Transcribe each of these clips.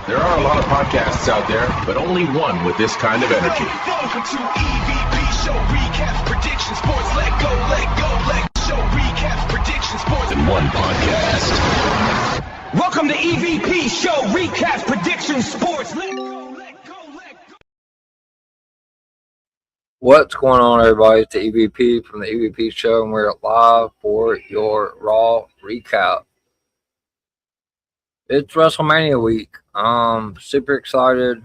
There are a lot of podcasts out there, but only one with this kind of energy. Welcome to EVP Show Recaps, Predictions, Sports, let go, show recaps, predictions, sports. In one podcast. Welcome to EVP Show Recaps, Predictions, Sports, let go. What's going on, everybody? It's the EVP from the EVP Show, and we're live for your Raw Recap. It's WrestleMania week. Super excited.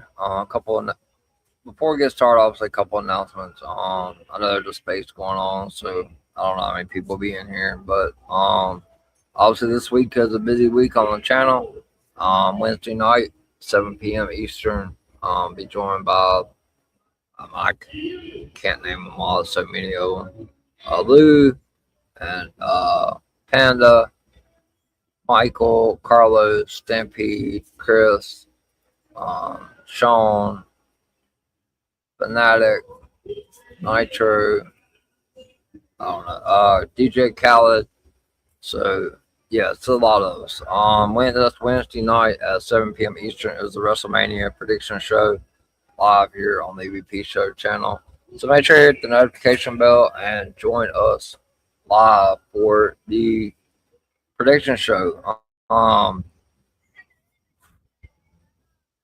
Before we get started, obviously a couple announcements. I know there's a space going on, so I don't know how many people will be in here, but obviously this week is a busy week on the channel. Wednesday night, 7 p.m. Eastern. Be joined by I can't name them all. There's so many of them. Lou and Panda, Michael, Carlos, Stampede, Chris, Sean, Fanatic, Nitro, I don't know, DJ Khaled. So yeah, it's a lot of us. That's Wednesday night at 7 p.m. Eastern. It was the WrestleMania prediction show live here on the EVP Show channel. So make sure you hit the notification bell and join us live for the prediction show.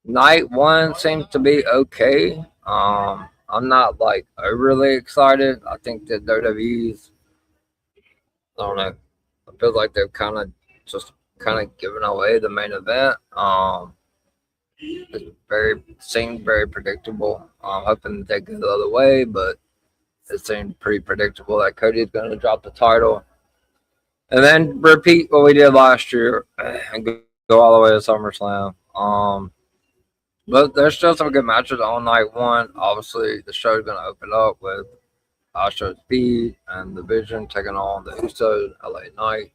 Night one seems to be okay. I'm not like overly excited. I think that WWE's, I don't know, I feel like they've kind of given away the main event. It seemed very predictable. I'm hoping that they go the other way, but it seemed pretty predictable that Cody's going to drop the title and then repeat what we did last year and go all the way to SummerSlam. But there's still some good matches on night one. Obviously, the show's going to open up with Astro Speed and the Vision taking on the Usos, LA Knight.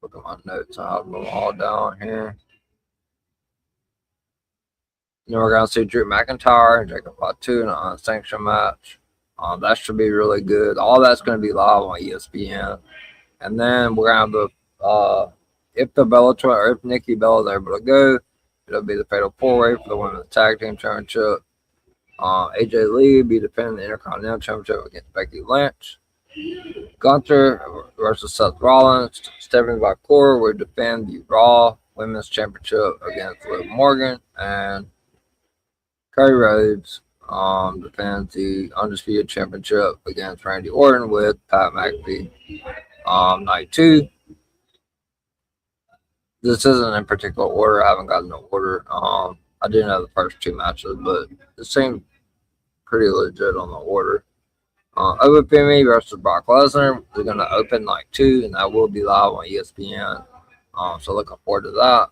Look at my notes. I have them all down here. Then we're going to see Drew McIntyre and Jacob Fatu in an unsanctioned match. That should be really good. All that's going to be live on ESPN. And then we're going to have the, if the Bellator or if Nikki Bella is able to go, it'll be the Fatal 4-Way for the Women's Tag Team Championship. AJ Lee will be defending the Intercontinental Championship against Becky Lynch. Gunther versus Seth Rollins. Stephanie McMahon will defend the Raw Women's Championship against Liv Morgan. And Cody Rhodes defends the Undisputed Championship against Randy Orton with Pat McAfee. Night two. This isn't in particular order. I haven't gotten the order. I didn't know the first two matches, but it seemed pretty legit on the order. Femi versus Brock Lesnar. We're going to open night two, and that will be live on ESPN. So looking forward to that.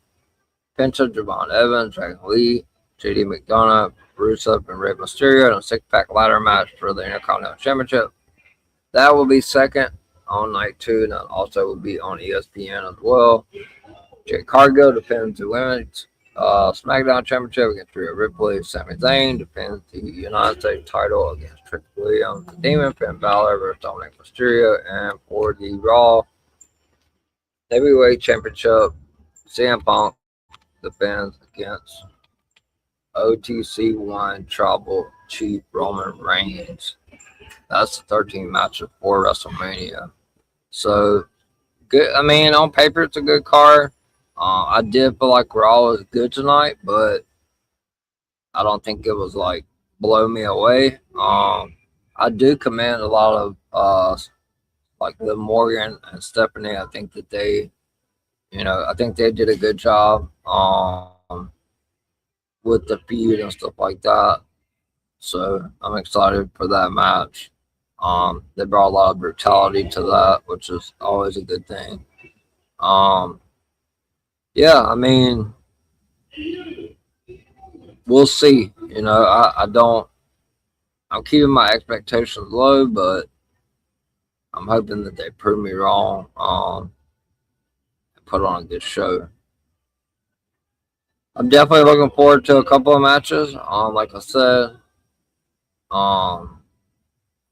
Penta, Javon Evans, Dragon Lee, JD McDonough, Rusev, and Rey Mysterio in a six-pack ladder match for the Intercontinental Championship. That will be second on night two, and that also will be on ESPN as well. Jade Cargill defends the Women's SmackDown Championship against Rhea Ripley. Sami Zayn defends the United States title against Trick Williams. The Demon, Finn Balor versus Dominic Mysterio. And for the Raw Heavyweight Championship, CM Punk defends against OTC1 Tribal Chief Roman Reigns. That's the 13th match for WrestleMania. So, good. I mean, on paper, it's a good card. I did feel like Raw was good tonight, but I don't think it was like blow me away. I do commend a lot of like Liv Morgan and Stephanie. I think that they did a good job with the feud and stuff like that. So I'm excited for that match. They brought a lot of brutality to that, which is always a good thing. Yeah, I mean, we'll see. I'm keeping my expectations low, but I'm hoping that they prove me wrong and put on a good show. I'm definitely looking forward to a couple of matches. Like I said, I'm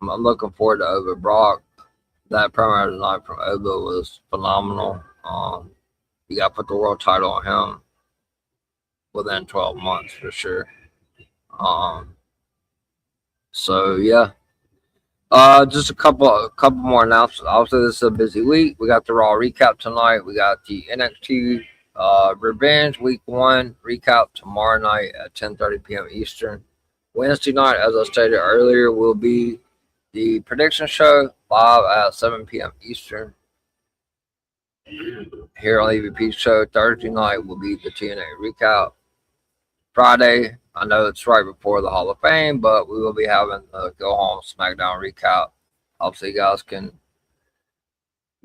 looking forward to Over Brock. That promo tonight from Oba was phenomenal. You got to put the world title on him within 12 months for sure. So yeah. Just a couple more announcements. Obviously, this is a busy week. We got the Raw recap tonight. We got the NXT Revenge Week 1 recap tomorrow night at 10:30 p.m. Eastern. Wednesday night, as I stated earlier, will be the prediction show live at 7 p.m. Eastern here on the EVP show. Thursday night will be the TNA recap. Friday, I know it's right before the Hall of Fame, but we will be having the Go Home SmackDown recap. Obviously, you guys can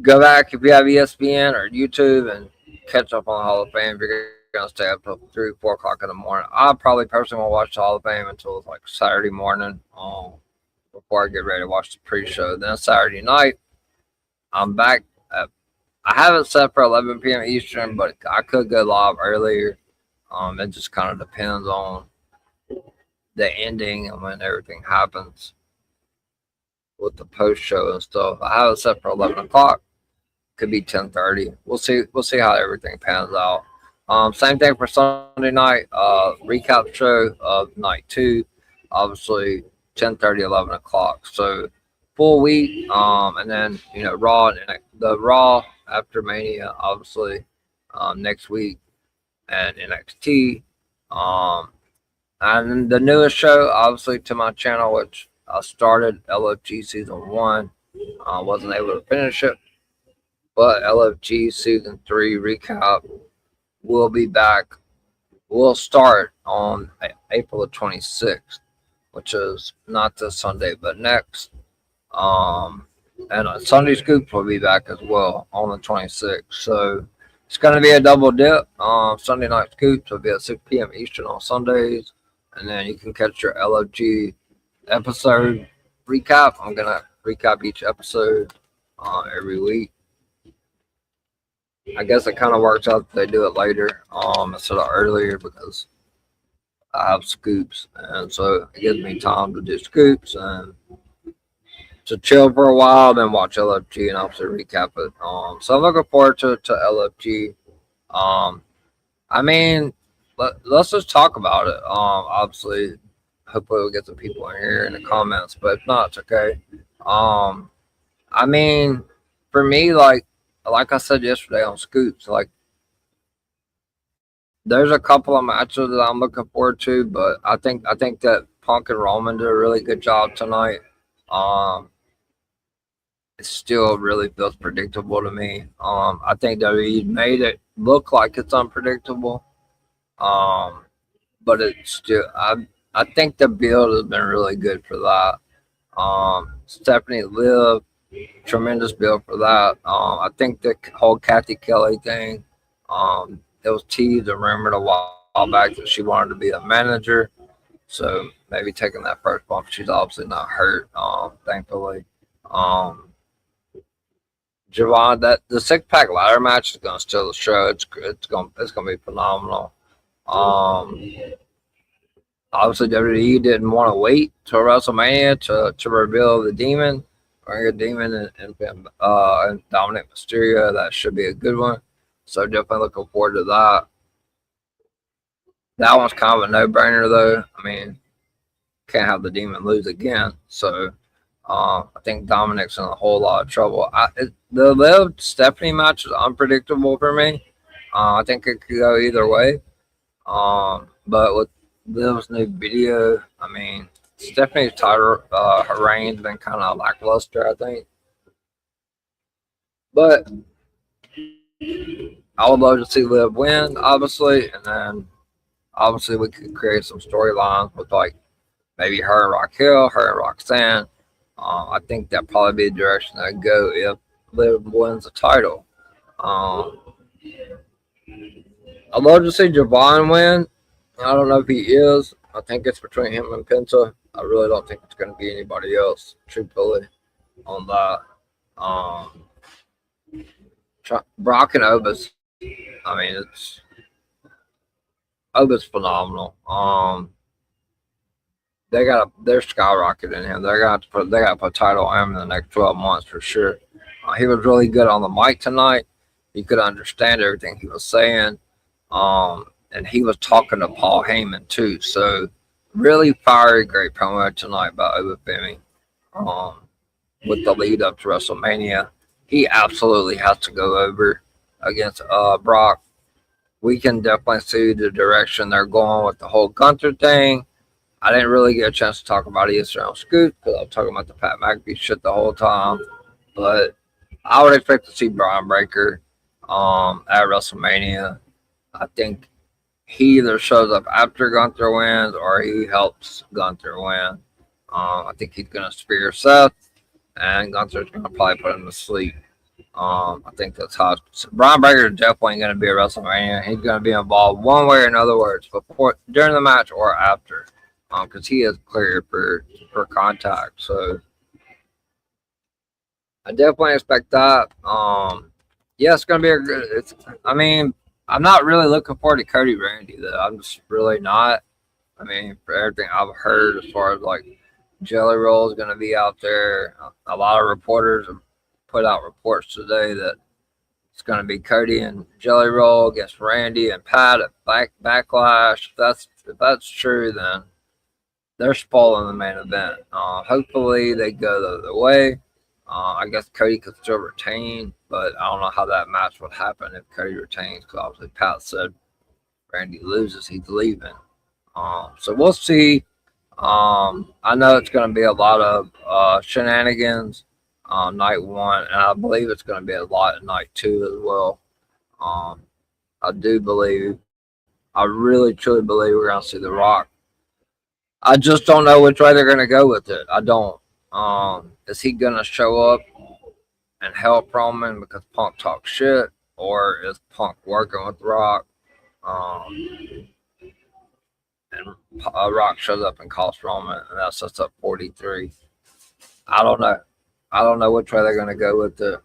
go back if you have ESPN or YouTube and catch up on the Hall of Fame. If you're going to stay up till 3, 4 o'clock in the morning, I probably personally won't watch the Hall of Fame until like Saturday morning before I get ready to watch the pre-show. Then Saturday night, I'm back. I have it set for 11 p.m. Eastern, but I could go live earlier. It just kind of depends on the ending and when everything happens with the post show and stuff. I have it set for 11 o'clock. Could be 10:30. We'll see how everything pans out. Same thing for Sunday night. Recap show of night 2. Obviously 10:30, 11 o'clock. So full week. And then Raw and the Raw after Mania. Obviously next week. And NXT, and the newest show, obviously, to my channel, which I started LFG Season 1. Wasn't able to finish it, but LFG Season 3 recap will be back. We'll start on April the 26th, which is not this Sunday, but next. And Sunday Scoops will be back as well on the 26th. So it's going to be a double dip. Sunday night scoops will be at 6 p.m. Eastern on Sundays. And then you can catch your LFG episode recap. I'm going to recap each episode every week. I guess it kind of works out that they do it later instead of earlier because I have scoops. And so it gives me time to do scoops and to chill for a while, then watch LFG and obviously recap it. So I'm looking forward to LFG. I mean, let's just talk about it. Obviously, hopefully we'll get some people in here in the comments, but if not, it's okay. I mean, for me, like I said yesterday on Scoops, like there's a couple of matches that I'm looking forward to, but I think that Punk and Roman did a really good job tonight. It still really feels predictable to me. I think WWE made it look like it's unpredictable. But it's still, I think the build has been really good for that. Stephanie Liv, tremendous build for that. I think the whole Kathy Kelly thing, it was teased and rumored a while back that she wanted to be a manager. So maybe taking that first bump. She's obviously not hurt, thankfully. Javon, that the 6-pack ladder match is gonna steal the show. It's gonna be phenomenal. Obviously WWE didn't want to wait till WrestleMania to reveal the Demon or Demon and Dominic Mysterio. That should be a good one. So definitely looking forward to that. That one's kind of a no-brainer though. I mean, can't have the Demon lose again. So I think Dominic's in a whole lot of trouble. The Liv Stephanie match is unpredictable for me. I think it could go either way. But with Liv's new video, I mean, Stephanie's title, her reign's been kind of lackluster, I think. But I would love to see Liv win, obviously, and then obviously we could create some storylines with like maybe her and Raquel, her and Roxanne. I think that'd probably be the direction I'd go if Liv wins the title. I'd love to see Javon win. I don't know if he is. I think it's between him and Penta. I really don't think it's going to be anybody else, truthfully, on that. Brock and Otis. I mean, Otis phenomenal. They're skyrocketing him. They got to put title on him in the next 12 months for sure. He was really good on the mic tonight. you could understand everything he was saying. And he was talking to Paul Heyman too. So really fiery, great promo tonight by Wwe. With the lead up to WrestleMania, he absolutely has to go over against Brock. We can definitely see the direction they're going with the whole Gunther thing. I didn't really get a chance to talk about ESR on Scoot because I was talking about the Pat McAfee shit the whole time. But I would expect to see Brian Breakker at WrestleMania. I think he either shows up after Gunther wins or he helps Gunther win. I think he's going to spear Seth, and Gunther's going to probably put him to sleep. I think that's how Brian Breakker is definitely going to be at WrestleMania. He's going to be involved one way or another, words before, during the match, or after, because he is cleared for contact. So I definitely expect that. Yeah, it's going to be a good. I mean, I'm not really looking forward to Cody Randy though. I'm just really not. I mean, for everything I've heard as far as like Jelly Roll is going to be out there, a lot of reporters have put out reports today that it's going to be Cody and Jelly Roll against Randy and Pat at Backlash. If that's true, then they're spoiling the main event. Hopefully they go the other way. I guess Cody could still retain, but I don't know how that match would happen if Cody retains, because obviously Pat said Randy loses, he's leaving. So we'll see. I know it's going to be a lot of shenanigans night one, and I believe it's going to be a lot at night two as well. I really truly believe we're going to see The Rock. I just don't know which way they're going to go with it. I don't. Is he going to show up and help Roman because Punk talks shit, or is Punk working with Rock? And Rock shows up and costs Roman, and that sets up 43. I don't know. I don't know which way they're going to go with it.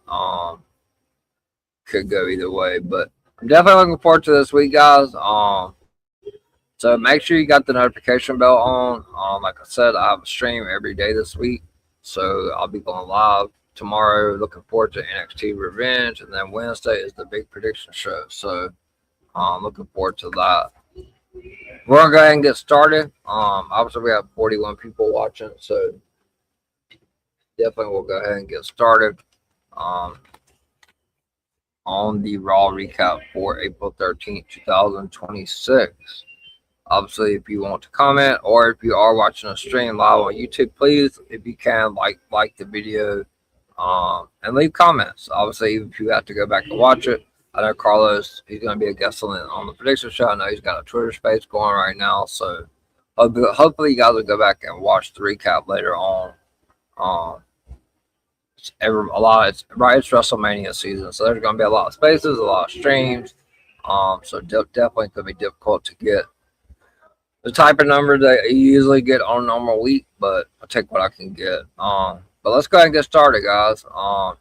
Could go either way, but I'm definitely looking forward to this week, guys. So make sure you got the notification bell on. Like I said, I have a stream every day this week, so I'll be going live tomorrow. Looking forward to NXT Revenge, and then Wednesday is the big prediction show. So looking forward to that. We're gonna go ahead and get started. Obviously we have 41 people watching, so definitely we'll go ahead and get started on the Raw recap for April 13th, 2026. Obviously, if you want to comment, or if you are watching a stream live on YouTube, please, if you can, like the video and leave comments. Obviously, if you have to go back and watch it, I know Carlos, he's going to be a guest on the prediction show. I know he's got a Twitter space going right now, so hopefully you guys will go back and watch the recap later on. It's WrestleMania season, so there's going to be a lot of spaces, a lot of streams. So definitely could be difficult to get the type of number that you usually get on a normal week, but I'll take what I can get. But let's go ahead and get started, guys.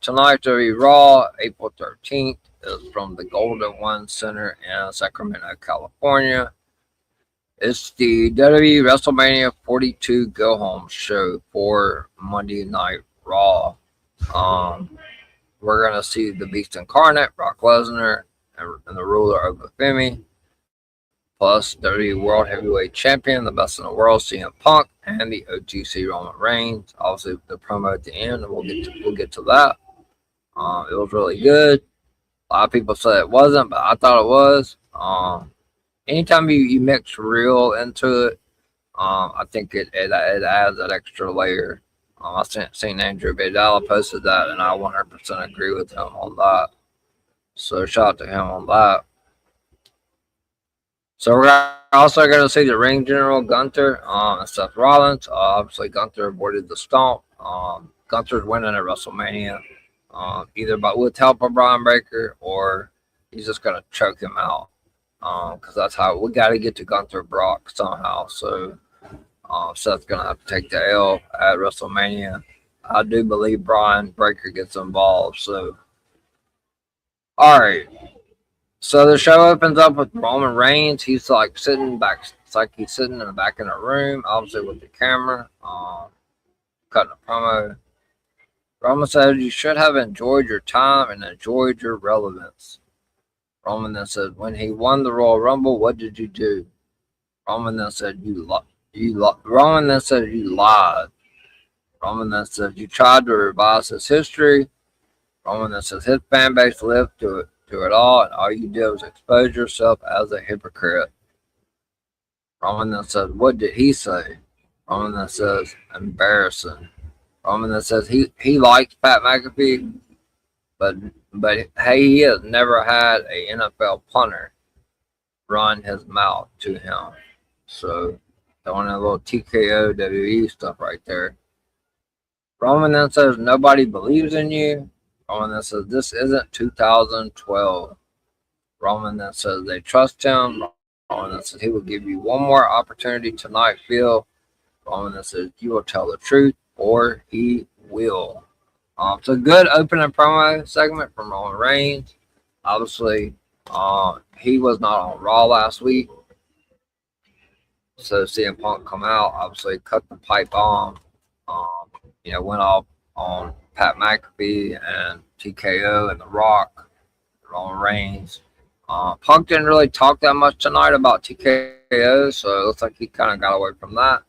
Tonight, WWE Raw, April 13th, is from the Golden One Center in Sacramento, California. It's the WWE WrestleMania 42 Go Home show for Monday Night Raw. We're going to see the Beast Incarnate, Brock Lesnar, and the ruler of Wwe, plus WWE World Heavyweight Champion, the best in the world, CM Punk, and the OTC Roman Reigns. Obviously, the promo at the end, and we'll get to that. It was really good. A lot of people said it wasn't, but I thought it was. Anytime you mix real into it, I think it adds that extra layer. I seen Andrew Vidal posted that, and I 100% agree with him on that. So shout out to him on that. So we're also going to see the Ring General Gunther and Seth Rollins. Obviously, Gunther avoided the stomp. Gunther's winning at WrestleMania, either with help of Brian Breakker, or he's just going to choke him out. Because that's how we got to get to Gunther Brock somehow. So Seth's going to have to take the L at WrestleMania. I do believe Brian Breakker gets involved. So, all right. So the show opens up with Roman Reigns. He's like sitting back. It's like he's sitting in the back in a room, obviously with the camera, cutting a promo. Roman said, you should have enjoyed your time and enjoyed your relevance. Roman then said, when he won the Royal Rumble, what did you do? Roman then said, Roman then said, you lied. Roman then said, you tried to revise his history. Roman then says, his fan base lived through it all, and all you did was expose yourself as a hypocrite. Roman then says, what did he say? Roman then says, embarrassing. Roman then says he likes Pat McAfee, but hey, he has never had a NFL punter run his mouth to him. So throwing a little TKO WWE stuff right there. Roman then says nobody believes in you. Roman then says this isn't 2012. Roman then says they trust him. Roman then says he will give you one more opportunity tonight, Phil. Roman then says you will tell the truth or he will. It's a good opening promo segment from Roman Reigns. Obviously, he was not on Raw last week. So CM Punk come out, obviously cut the pipe bomb. Went off on Pat McAfee and TKO and The Rock, Roman Reigns. Punk didn't really talk that much tonight about TKO, so it looks like he kind of got away from that.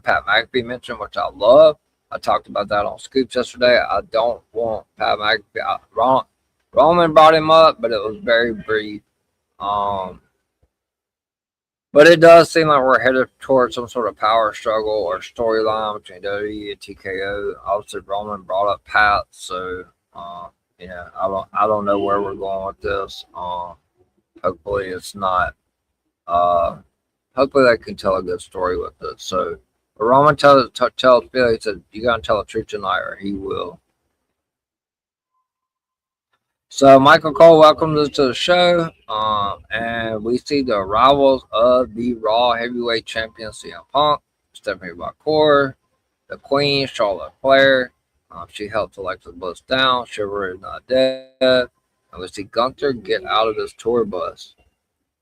Pat McAfee mentioned, which I love. I talked about that on Scoops yesterday. I don't want Pat McAfee. Roman brought him up, but it was very brief. But it does seem like we're headed towards some sort of power struggle or storyline between WWE and TKO. Obviously, Roman brought up Pat, so I don't know where we're going with this. Hopefully, it's not. Hopefully, they can tell a good story with it. So, but Roman tells Phil, he said, "You gotta tell the truth tonight, or he will." So Michael Cole welcomes us to the show, and we see the arrivals of the Raw Heavyweight Champion CM Punk, Stephanie McMahon, the Queen Charlotte Flair. She helps Alexa Bliss down. Shiver is not dead, and we see Gunther get out of his tour bus.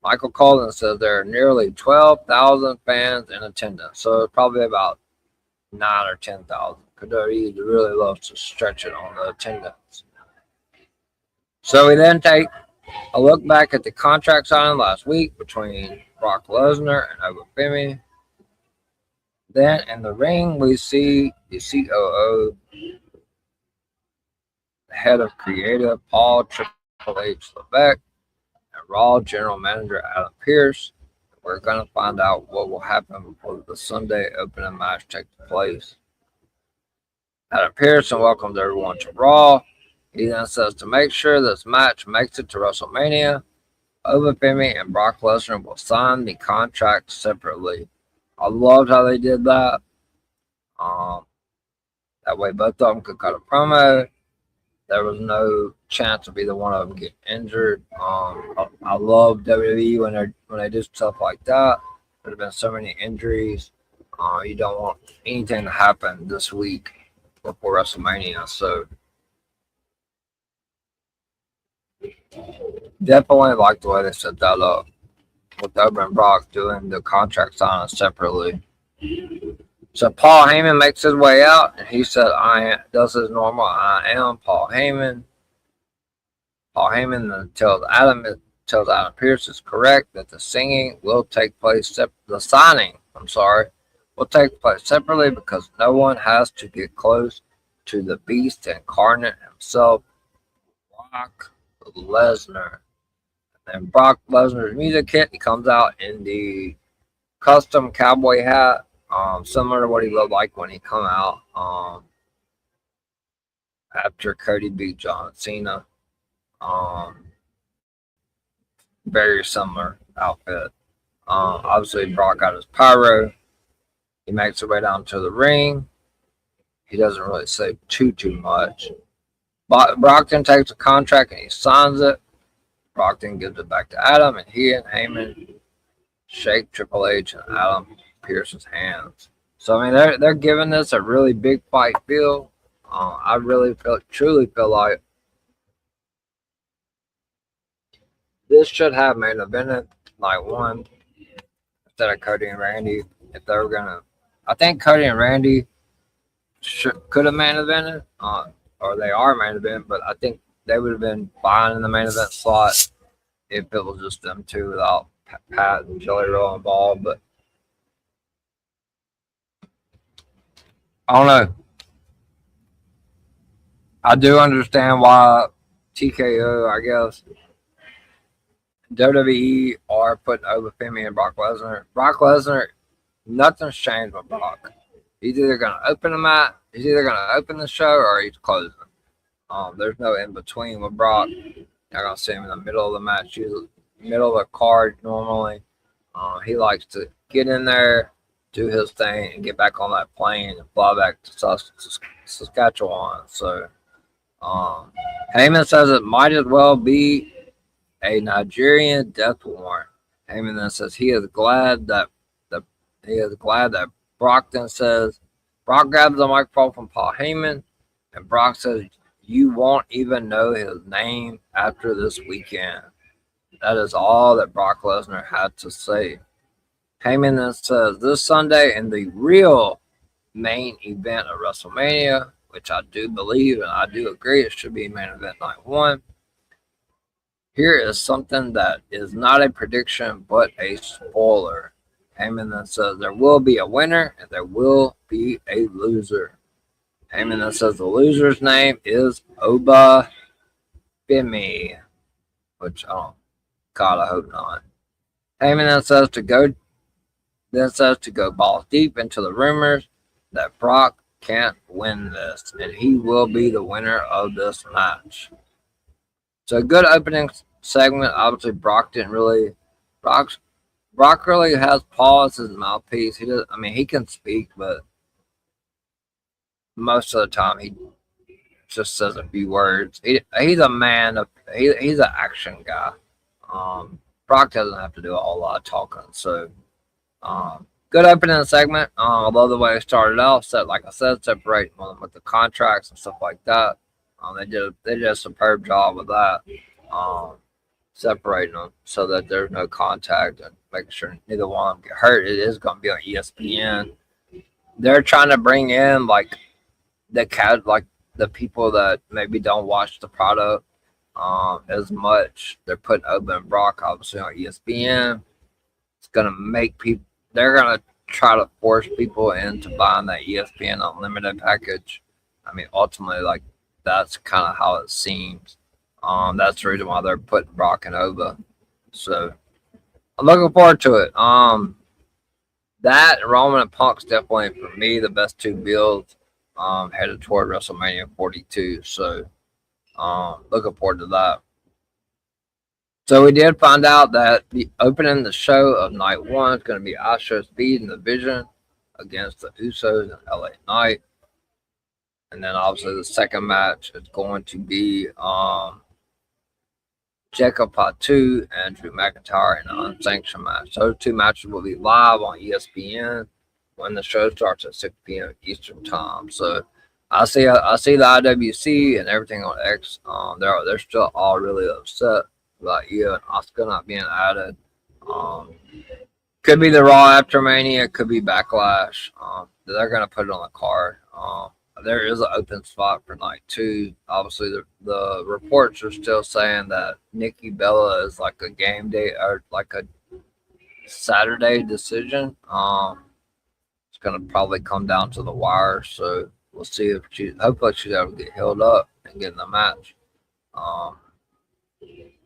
Michael Cole then says there are nearly 12,000 fans in attendance, so probably about 9 or 10,000. WWE really loves to stretch it on the attendance. So we then take a look back at the contract signing last week between Brock Lesnar and Wwe. Then in the ring, we see the COO, the head of creative, Paul Triple H Levesque, and Raw General Manager Adam Pearce. We're going to find out what will happen before the Sunday opening match takes place. Adam Pearce welcomes everyone to Raw. He then says to make sure this match makes it to WrestleMania, Wwe and Brock Lesnar will sign the contract separately. I loved how they did that. That way both of them could cut a promo. There was no chance of either one of them getting injured. I love WWE when they do stuff like that. There have been so many injuries. You don't want anything to happen this week before WrestleMania. So definitely like the way they set that up with Owen and Brock doing the contract signing separately. So Paul Heyman makes his way out, and he said, does his normal, I am Paul Heyman. Paul Heyman then tells Adam Pearce is correct that the signing will take place, will take place separately because no one has to get close to the beast incarnate himself, Brock Lesnar. And Brock Lesnar's music hit. He comes out in the custom cowboy hat, similar to what he looked like when he come out after Cody beat John Cena. Very similar outfit. Obviously, Brock got his pyro. He makes his way down to the ring. He doesn't really say too much. Brock then takes a contract and he signs it. Brock then gives it back to Adam, and he and Heyman shake Triple H and Adam Pearce's hands. So I mean, they're giving this a really big fight feel. I truly feel like this should have main evented like one instead of Cody and Randy. If they were gonna, I think Cody and Randy could have main evented. or they are main event, but I think they would have been fine in the main event slot if it was just them two without Pat and Jelly Roll involved. But I don't know. I do understand why TKO, I guess, WWE are putting over Femi and Brock Lesnar. Brock Lesnar, nothing's changed with Brock. He's either going to open the match, he's either going to open the show or he's closing. There's no in between with Brock. You're going to see him in the middle of the match, usually middle of the card normally. He likes to get in there, do his thing, and get back on that plane and fly back to Saskatchewan. So Heyman says it might as well be a Nigerian death warrant. Heyman then says he is glad that Brock then says Brock grabs the microphone from Paul Heyman, and Brock says you won't even know his name after this weekend. That is all that Brock Lesnar had to say. Heyman then says this Sunday in the real main event of WrestleMania, which I do believe and I do agree it should be main event night 1. Here is something that is not a prediction but a spoiler. Heyman then says there will be a winner and there will be a loser. Heyman then says the loser's name is Oba Femi, which God, I hope not. Heyman then says to go balls deep into the rumors that Brock can't win this, and he will be the winner of this match. So a good opening segment. Obviously, Brock really has Paul as his mouthpiece. He can speak, but most of the time he just says a few words. He's a man of he's an action guy. Brock doesn't have to do a whole lot of talking. So good opening segment. I love the way it started out. Like I said, separating them with the contracts and stuff like that. They did a superb job with that. Separating them so that there's no contact and making sure neither one of them get hurt. It is going to be on ESPN. They're trying to bring in the people that maybe don't watch the product as much. They're putting Oba and Brock obviously on ESPN. It's going to make people. They're going to try to force people into buying that ESPN Unlimited package. Ultimately, that's kind of how it seems. That's the reason why they're putting Brock and Oba. So I'm looking forward to it. That and Roman and Punk's definitely for me the best two builds headed toward WrestleMania 42. So looking forward to that. So we did find out that the opening the show of night 1 is going to be Astro Speed and the Vision against the Usos and LA Knight. And then obviously the second match is going to be Jacob Fatu and Drew McIntyre in an unsanctioned match. Those two matches will be live on ESPN when the show starts at 6 p.m. Eastern time. So I see the IWC and everything on X. They're still all really upset about Io and Asuka not being added. Could be the Raw after Mania. Could be Backlash. They're going to put it on the card. There is an open spot for night 2. Obviously, the reports are still saying that Nikki Bella is like a game day or like a Saturday decision. It's going to probably come down to the wire. So we'll see if hopefully she's able to get healed up and get in the match.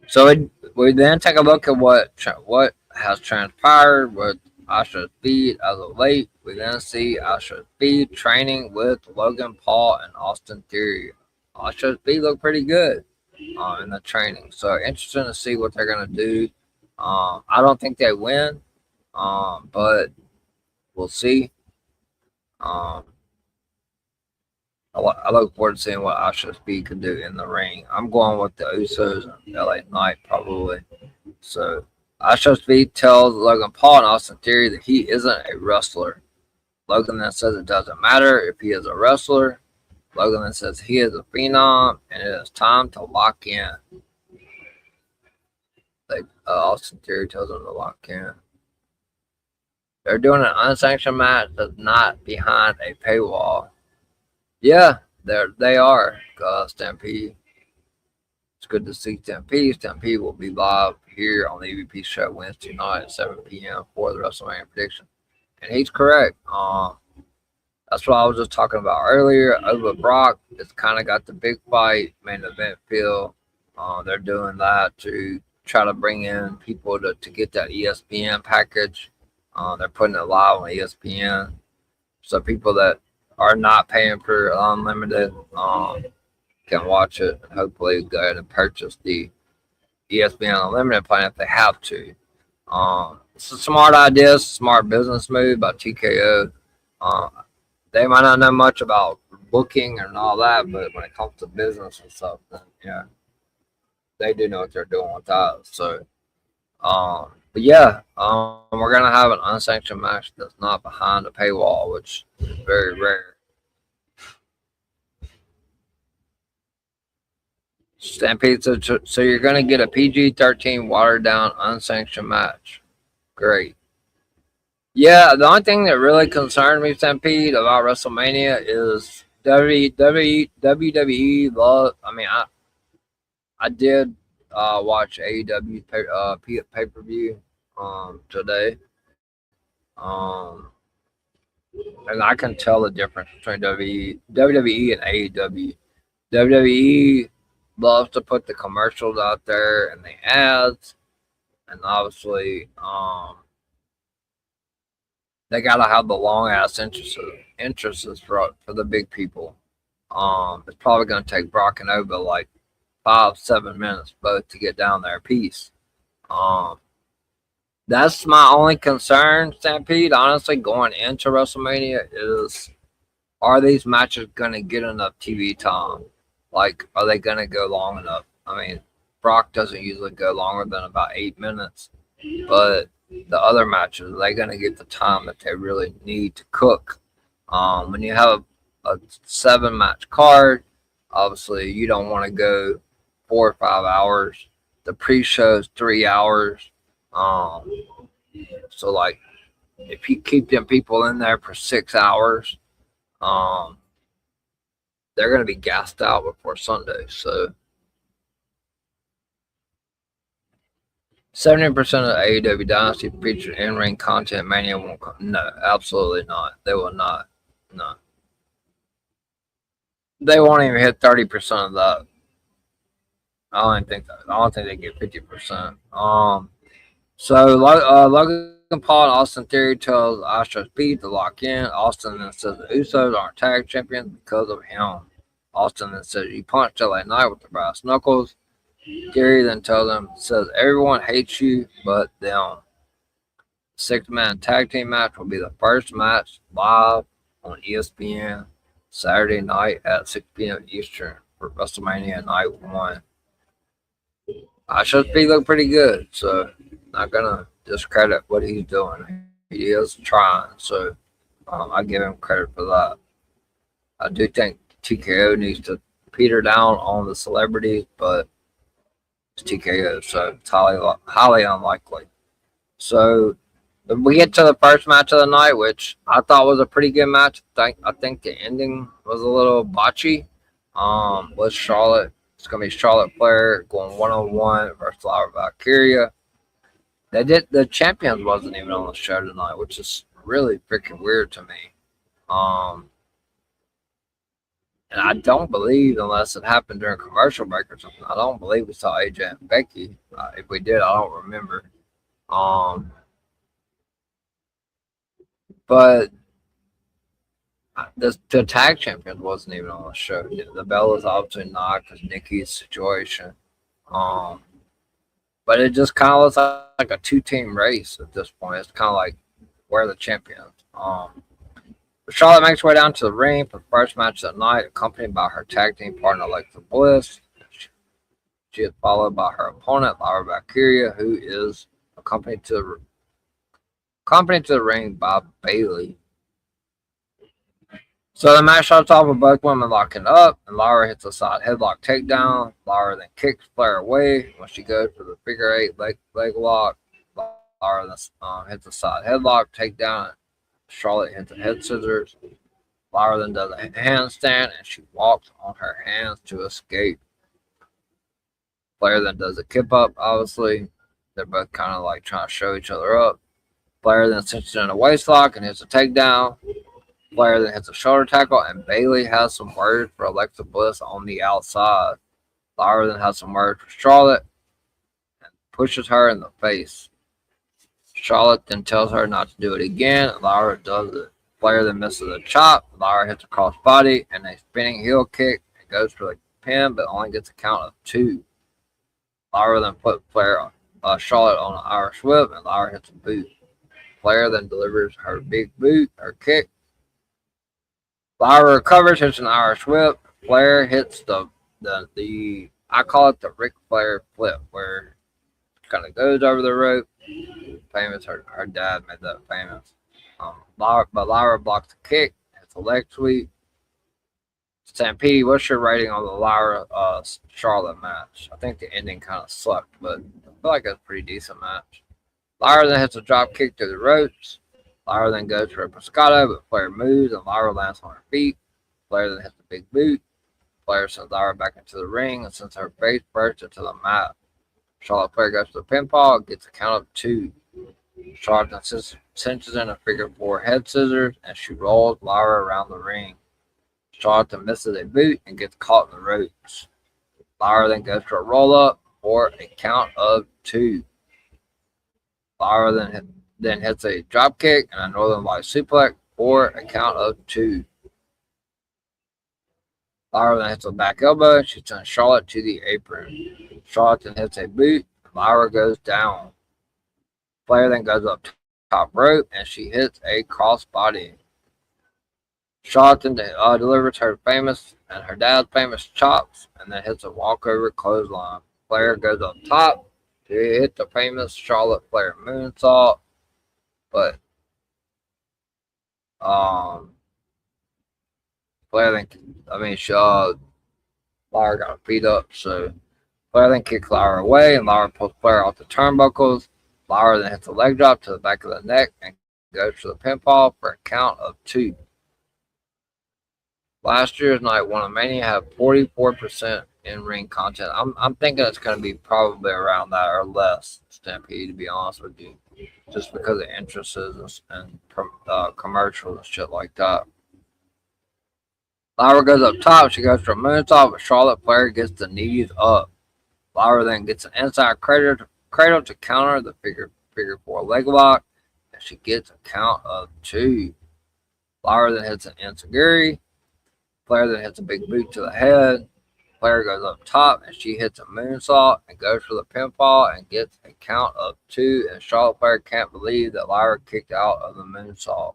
So we then take a look at what has transpired with Astro Speed as of late. We then see Astro Speed training with Logan Paul and Austin Theory. Astro Speed looked pretty good in the training. So interesting to see what they're going to do. I don't think they win, but we'll see. I look forward to seeing what Astro Speed can do in the ring. I'm going with the Usos and LA Knight probably. So Astro Speed tells Logan Paul and Austin Theory that he isn't a wrestler. Logan then says it doesn't matter if he is a wrestler. Logan then says he is a phenom and it is time to lock in. Austin Theory tells him to lock in. They're doing an unsanctioned match that's not behind a paywall. Yeah, they are Stampede. It's good to see Stampede. Stampede will be live here on the EVP show Wednesday night at 7 p.m. for the WrestleMania prediction. And he's correct. That's what I was just talking about earlier. Over Brock, it's kind of got the big fight main event feel. They're doing that to try to bring in people to get that ESPN package. They're putting it live on ESPN. So people that are not paying for unlimited can watch it and hopefully go ahead and purchase the ESPN Unlimited plan if they have to. It's a smart idea, it's a smart business move by TKO. They might not know much about booking and all that, but when it comes to business and stuff, then yeah, they do know what they're doing with that. So, but yeah, we're gonna have an unsanctioned match that's not behind a paywall, which is very rare. Stampede, so you're gonna get a PG-13 watered down unsanctioned match. Great. Yeah, the only thing that really concerned me, Stampede, about WrestleMania is WWE love. I mean, I did watch AEW pay-per-view today, and I can tell the difference between WWE and AEW. WWE loves to put the commercials out there and the ads, and obviously they gotta have the long ass interests for the big people. It's probably gonna take Brock and Ova like 5-7 minutes both to get down there a piece. That's my only concern, Stampede. Honestly, going into WrestleMania is, are these matches gonna get enough TV time? Like, are they gonna go long enough? I mean, Brock doesn't usually go longer than about 8 minutes, but the other matches, are they gonna get the time that they really need to cook? When you have a 7-match card, obviously you don't want to go 4 or 5 hours. The pre-show is 3 hours. So like, if you keep them people in there for 6 hours, they're going to be gassed out before Sunday. So 70% of AEW Dynasty featured in-ring content. Mania won't come. No, absolutely not. They will not. No. They won't even hit 30% of that. I don't think they get 50%. So Logan Paul and Austin Theory tells Astro Speed to lock in. Austin then says the Usos aren't tag champions because of him. Austin then says you punched LA Knight with the brass knuckles. Theory then tells them, says everyone hates you but them. 6-man tag team match will be the first match live on ESPN Saturday night at 6 p.m. Eastern for WrestleMania Night 1. Astro Speed looked pretty good, so not gonna discredit what he's doing. He is trying, so I give him credit for that. I do think TKO needs to peter down on the celebrities, but it's TKO, so it's highly unlikely. So we get to the first match of the night, which I thought was a pretty good match. I think the ending was a little botchy. With Charlotte, it's gonna be Charlotte Flair going 1-on-1 versus Lyra Valkyria. The champions wasn't even on the show tonight, which is really freaking weird to me. And I don't believe, unless it happened during commercial break or something, I don't believe we saw AJ and Becky. If we did, I don't remember. But the tag champions wasn't even on the show. The Bella's obviously not because Nikki's situation. But it just kind of looks like a 2-team race at this point. It's kind of like, where are the champions? Charlotte makes her way down to the ring for the first match of the night, accompanied by her tag team partner Alexa Bliss. She is followed by her opponent Lyra Valkyria, who is accompanied to the ring by Bayley. So the match starts off with both women locking up, and Lyra hits a side headlock takedown. Lyra then kicks Flair away when she goes for the figure 8 leg lock. Lyra then hits a side headlock takedown. Charlotte hits the head scissors. Lyra then does a handstand and she walks on her hands to escape. Flair then does a kip up, obviously. They're both kind of like trying to show each other up. Flair then cinches in a waist lock and hits a takedown. Flair then hits a shoulder tackle, and Bayley has some words for Alexa Bliss on the outside. Lyra then has some words for Charlotte and pushes her in the face. Charlotte then tells her not to do it again, and Lyra does it. Flair then misses a chop. Lyra hits a crossbody and a spinning heel kick and goes for the pin, but only gets a count of 2. Lyra then put Charlotte on an Irish whip, and Lyra hits a boot. Flair then delivers her big boot, her kick. Lyra recovers, hits an Irish whip. Flair hits the I call it the Ric Flair flip, where it kind of goes over the rope. Famous, her dad made that famous. But Lyra blocks the kick. It's a leg sweep. Stampede, what's your rating on the Lyra Charlotte match? I think the ending kind of sucked, but I feel like it's a pretty decent match. Lyra then hits a drop kick through the ropes. Lyra then goes for a pescado, but Flair moves and Lyra lands on her feet. Flair then hits the big boot. Flair sends Lyra back into the ring and sends her face first into the mat. Charlotte Flair goes to the pinfall, gets a count of 2. Charlotte then cinches in a figure 4 head scissors, and she rolls Lyra around the ring. Charlotte then misses a boot and gets caught in the ropes. Lyra then goes for a roll up for a count of 2. Lyra then hits a drop kick and a Northern Light suplex for a count of 2. Lyra then hits a back elbow and she sends Charlotte to the apron. Charlotte then hits a boot and Lyra goes down. Flair then goes up top rope and she hits a crossbody. Charlotte then delivers her famous and her dad's famous chops and then hits a walkover clothesline. Flair goes up top to hit the famous Charlotte Flair moonsault, but Flair then, Lyra got beat up, so Flair then kicks Lyra away, and Lyra pulls Flair off the turnbuckles. Lyra then hits a leg drop to the back of the neck and goes for the pinfall for a count of 2. Last year's Night 1 of Mania had 44% in-ring content. I'm thinking it's going to be probably around that or less, Stampede, to be honest with you, just because of entrances and commercials and shit like that. Lyra goes up top. She goes for a moonsault, but Charlotte Flair gets the knees up. Lyra then gets an inside cradle to counter the figure 4 leg lock, and she gets a count of 2. Lyra then hits an enziguri. Flair then hits a big boot to the head. Flair goes up top and she hits a moonsault and goes for the pinfall and gets a count of 2. And Charlotte Flair can't believe that Lyra kicked out of the moonsault.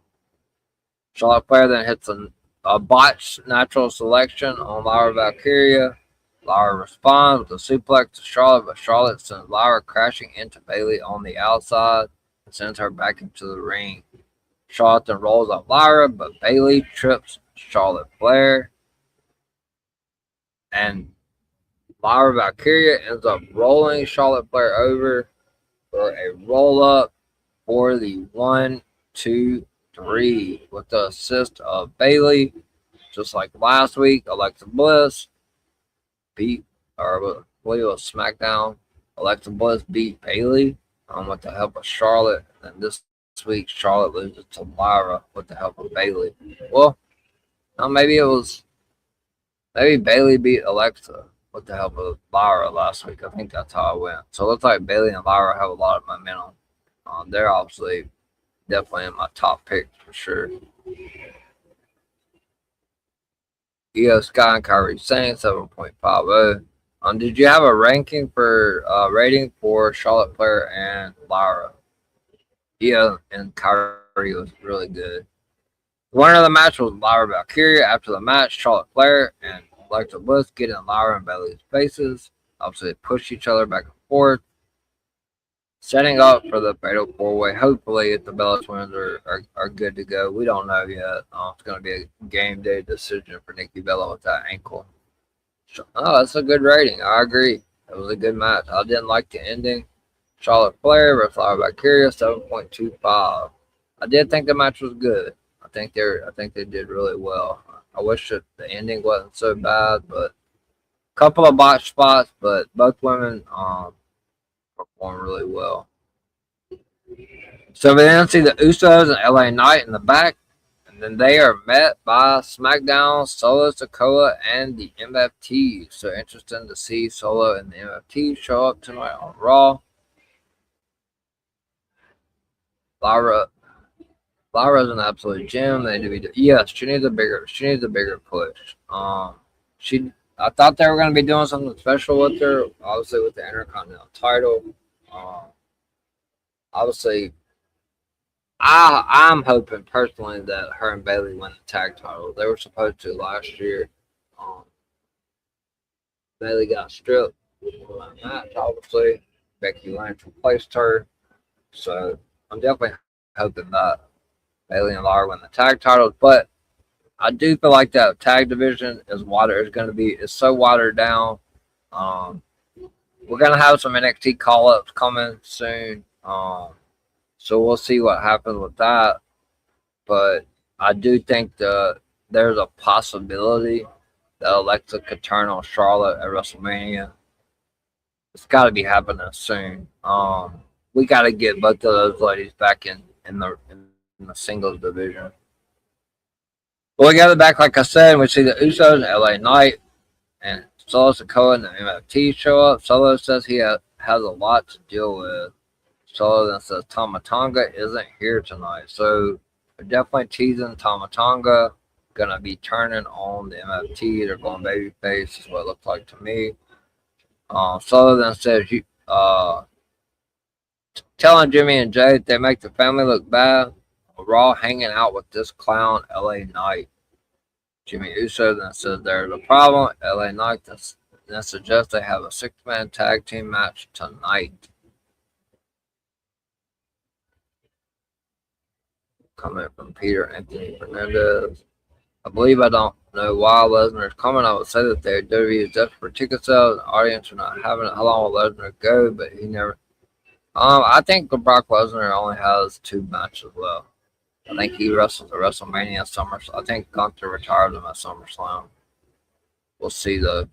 Charlotte Flair then hits a botched natural selection on Lyra Valkyria. Lyra responds with a suplex to Charlotte, but Charlotte sends Lyra crashing into Bayley on the outside and sends her back into the ring. Charlotte then rolls up Lyra, but Bayley trips Charlotte Flair, and Lyra Valkyria ends up rolling Charlotte Flair over for a roll up for the 1, 2, 3 with the assist of Bayley. Just like last week, Alexa Bliss beat, or I believe it was SmackDown, Alexa Bliss beat Bayley with the help of Charlotte, and this week Charlotte loses to Lyra with the help of Bayley. Well, maybe Bayley beat Alexa with the help of Lyra last week. I think that's how it went. So it looks like Bayley and Lyra have a lot of momentum. They're obviously definitely in my top picks for sure. Io Sky and Kairi Sane 7.50. Did you have a ranking for rating for Charlotte Flair and Lyra? Io and Kairi was really good. The winner of the match was Lyra Valkyria. After the match, Charlotte Flair and Alexa Bliss get in Lyra and Bayley's faces. Obviously, they push each other back and forth, setting up for the fatal 4-way. Hopefully, if the Bella Twins are good to go, we don't know yet. It's going to be a game day decision for Nikki Bella with that ankle. That's a good rating. I agree. It was a good match. I didn't like the ending. Charlotte Flair versus Lyra Valkyria 7.25. I did think the match was good. I think they did really well. I wish that the ending wasn't so bad, but a couple of botch spots, but both women performed really well. So we then see the Usos and LA Knight in the back, and then they are met by SmackDown, Solo Sikoa, and the MFT. So interesting to see Solo and the MFT show up tonight on Raw. Lyra's an absolute gem. They need to be, yes, she needs a bigger push. I thought they were going to be doing something special with her, obviously with the Intercontinental title. Obviously, I'm hoping personally that her and Bayley win the tag title. They were supposed to last year. Bayley got stripped in that match, obviously. Becky Lynch replaced her. So I'm definitely hoping that Bayley and Lara win the tag titles. But I do feel like that tag division is so watered down. We're gonna have some NXT call-ups coming soon. So we'll see what happens with that. But I do think there's a possibility that Alexa could turn on Charlotte at WrestleMania. It's got to be happening soon. We got to get both of those ladies back in the singles division. But we got it back, like I said, and we see the Usos and LA Knight and Solo Sikoa and the MFT show up. Solo says he has a lot to deal with. Solo then says Tama Tonga isn't here tonight. So they're definitely teasing Tama Tonga. Gonna be turning on the MFT. They're going babyface, is what it looks like to me. Solo then says telling Jimmy and Jay that they make the family look bad. Raw hanging out with this clown, LA Knight. Jimmy Uso then says there's a problem. LA Knight then suggests they have a 6-man tag team match tonight. Comment from Peter Anthony Fernandez. I believe I don't know why Lesnar is coming. I would say that their WWE is desperate for ticket sales. The audience are not having it. How long will Lesnar go? But he never. I think Brock Lesnar only has 2 matches left. I think he wrestles at WrestleMania, SummerSlam. I think Gunther retired him at SummerSlam. We'll see. The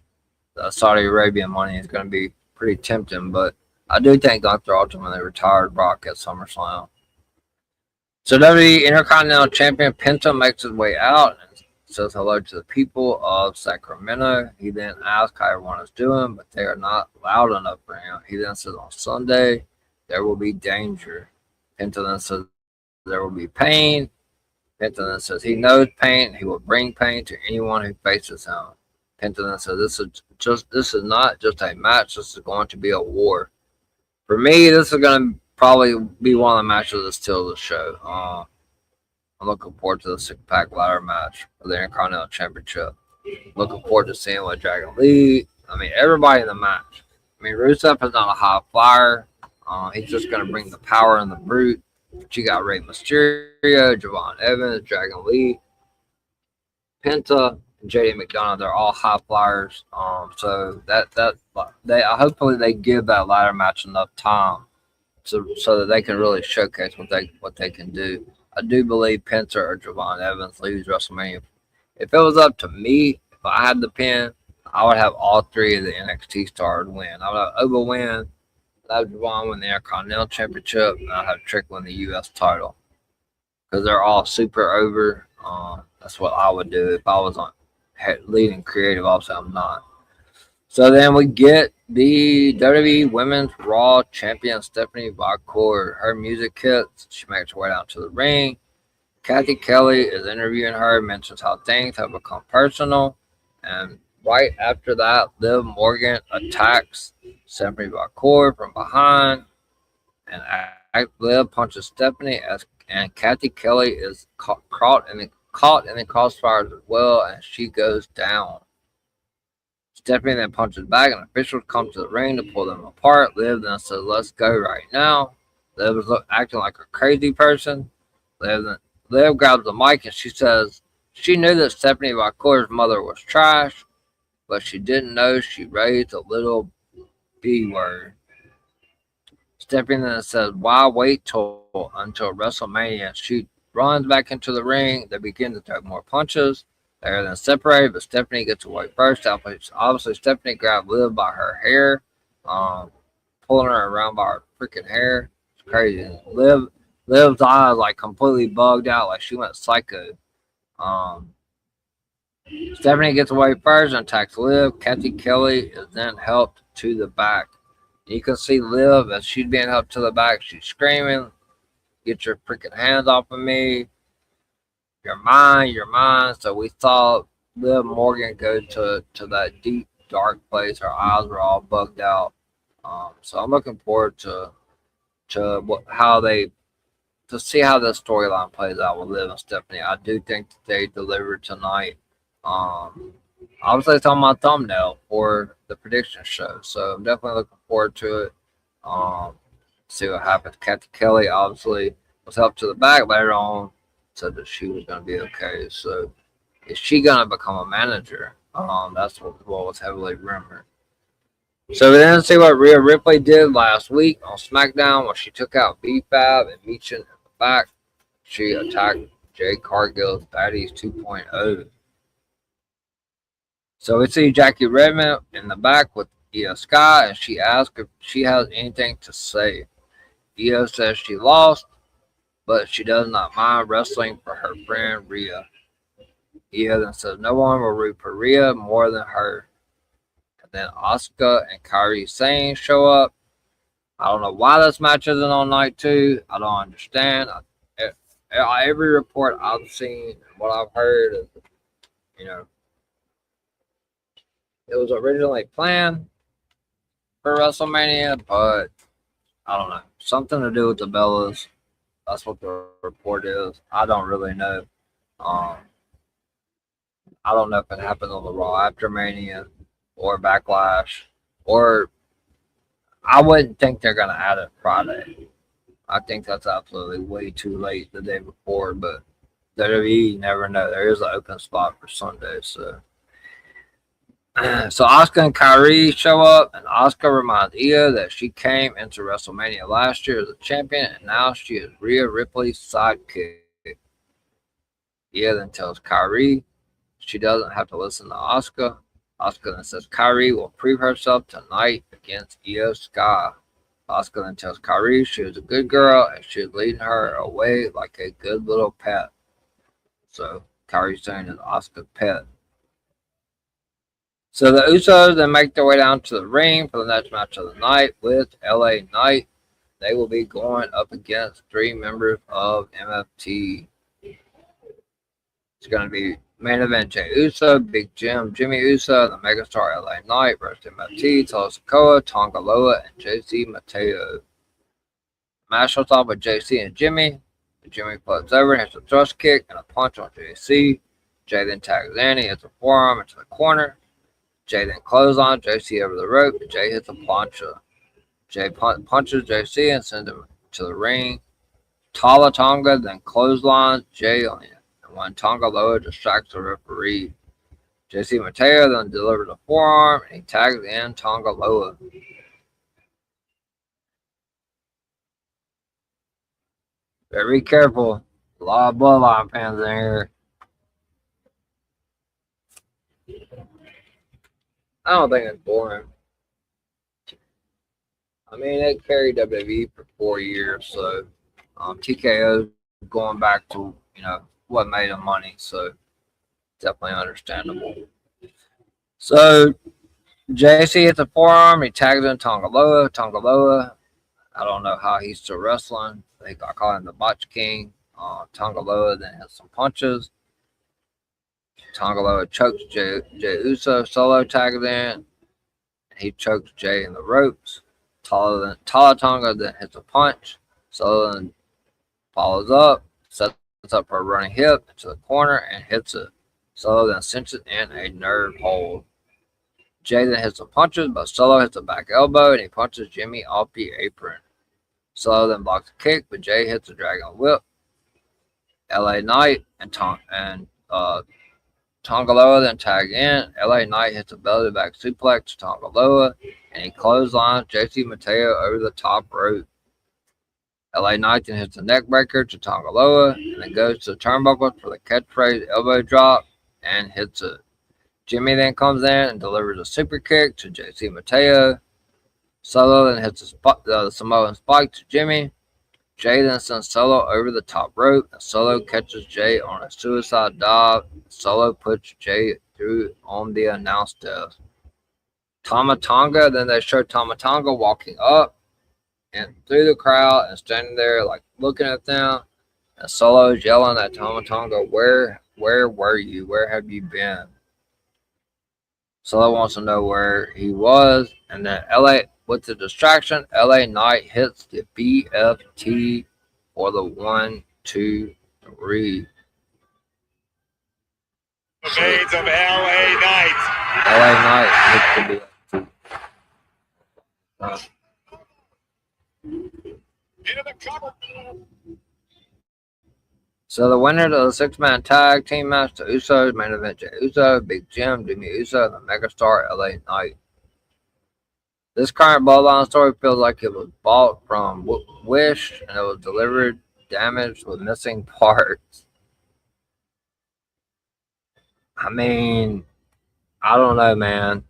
Saudi Arabian money is going to be pretty tempting, but I do think Gunther ultimately retired Brock at SummerSlam. So WWE Intercontinental Champion Penta makes his way out and says hello to the people of Sacramento. He then asks how everyone is doing, but they are not loud enough for him. He then says on Sunday, there will be danger. Penta then says there will be pain. Penta then says he knows pain. He will bring pain to anyone who faces him. Penta then says this is not just a match. This is going to be a war. For me, this is going to probably be one of the matches that steals the show. I'm looking forward to the 6-pack ladder match for the Intercontinental Championship. Looking forward to seeing what Dragon Lee. Everybody in the match. Rusev is not a high flyer. He's just going to bring the power and the brute. But you got Rey Mysterio, Javon Evans, Dragon Lee, Penta, and JD McDonough. They're all high flyers. So hopefully they give that ladder match enough time so that they can really showcase what they can do. I do believe Penta or Javon Evans leaves WrestleMania. If it was up to me, if I had the pin, I would have all 3 of the NXT stars win. I would have Oba win, I'd have Javon win the Intercontinental Championship, and I'd have Trick win the U.S. title. Because they're all super over. That's what I would do if I was on leading creative. Obviously, I'm not. So then we get the WWE Women's Raw Champion Stephanie McMahon. Her music hits. She makes her way down to the ring. Kathy Kelly is interviewing her, mentions how things have become personal. And right after that, Liv Morgan attacks Stephanie McMahon from behind. And Liv punches Stephanie and Kathy Kelly is caught in the crossfires as well, and she goes down. Stephanie then punches back, and officials come to the ring to pull them apart. Liv then says, "Let's go right now." Liv was acting like a crazy person. Liv grabs the mic and she says she knew that Stephanie McMahon's mother was trash, but she didn't know she raised a little B word. Stephanie then says, "Why wait until WrestleMania and shoot runs back into the ring. They begin to throw more punches. They're then separated, but Stephanie gets away first. Obviously, Stephanie grabbed Liv by her hair, pulling her around by her freaking hair. It's crazy. Liv's eyes like completely bugged out, like she went psycho. Stephanie gets away first and attacks Liv. Cathy Kelly is then helped to the back. You can see Liv as she's being helped to the back. She's screaming, "Get your freaking hands off of me. You're mine, you're mine." So we saw Liv Morgan go to that deep, dark place. Her eyes were all bugged out. So I'm looking forward to see how this storyline plays out with Liv and Stephanie. I do think that they delivered tonight. Obviously, it's on my thumbnail for the prediction show, so I'm definitely looking forward to it. See what happens. Cathy Kelly obviously was helped to the back later on, said that she was going to be okay. So, is she going to become a manager? That's what was heavily rumored. So we then see what Rhea Ripley did last week on SmackDown when she took out B-Fab and Michin in the back. She attacked Jade Cargill's Baddies 2.0. So we see Jackie Redmond in the back with Io Sky, and she asks if she has anything to say. Io says she lost, but she does not mind wrestling for her friend Rhea. Io then says no one will root for Rhea more than her. And then Asuka and Kairi Sane show up. I don't know why this match isn't on night 2. I don't understand. Every report I've seen and what I've heard is, it was originally planned for WrestleMania, but I don't know. Something to do with the Bellas. That's what the report is. I don't really know. I don't know if it happened on the Raw after Mania or Backlash, or I wouldn't think they're going to add it Friday. I think that's absolutely way too late the day before, but WWE, you never know. There is an open spot for Sunday, so. So Asuka and Kairi show up, and Asuka reminds Io that she came into WrestleMania last year as a champion, and now she is Rhea Ripley's sidekick. Io then tells Kairi she doesn't have to listen to Asuka. Asuka then says Kairi will prove herself tonight against Io Sky. Asuka then tells Kairi she was a good girl and she is leading her away like a good little pet. So Kairi's saying is Asuka's pet. So the Usos then make their way down to the ring for the next match of the night with LA Knight. They will be going up against 3 members of MFT. It's going to be main event Jey Uso, Big Jim, Jimmy Uso, the Megastar LA Knight versus MFT, Solo Sikoa, Tonga Loa, and JC Mateo. Match starts off with JC and Jimmy. Jimmy flips over and hits a thrust kick and a punch on JC. Jay then tags in, he hits a forearm into the corner. Jay then clotheslines JC over the rope, and Jay hits a plancha. Jay punches JC and sends him to the ring. Tala Tonga then clotheslines Jay on it, and when Tonga Loa distracts the referee. JC Mateo then delivers a forearm, and he tags in Tonga Loa. Very careful. A lot of Bloodline fans in here. I don't think it's boring. I mean, they carried WWE for 4 years, so TKO going back to, what made them money, so definitely understandable. So, JC hits a forearm, he tags in Tonga Loa. Tonga Loa, I don't know how he's still wrestling. I call him the Botch King. Tonga Loa then hits some punches. Tonga Loa chokes Jey Uso. Solo tags in. He chokes Jay in the ropes. Tala Tonga then hits a punch. Solo then follows up, sets up for a running hip into the corner and hits it. Solo then cinches in a nerve hold. Jay then hits some punches, but Solo hits a back elbow and he punches Jimmy off the apron. Solo then blocks a kick, but Jay hits a dragon whip. LA Knight and Tonga Loa then tag in. LA Knight hits a belly back suplex to Tonga Loa, and he clotheslines JC Mateo over the top rope. LA Knight then hits a neck breaker to Tongaloa and then goes to the turnbuckle for the catchphrase elbow drop and hits it. Jimmy then comes in and delivers a super kick to JC Mateo. Solo then hits the Samoan spike to Jimmy. Jay then sends Solo over the top rope, and Solo catches Jay on a suicide dive. Solo puts Jay through on the announce desk. Tama Tonga, then they show Tama Tonga walking up and through the crowd and standing there like looking at them. And Solo's yelling at Tama Tonga, where were you? Where have you been? Solo wants to know where he was, and then with the distraction, LA Knight hits the BFT for the 1, 2, 3. The veins of LA Knight. LA Knight hits the BFT. Into the cover. So the winner of the 6-man tag team match, the Usos, main event Jey Uso, Big Jim, Jimmy Uso, and the megastar LA Knight. This current Bloodline story feels like it was bought from Wish and it was delivered damaged with missing parts. I mean, I don't know, man.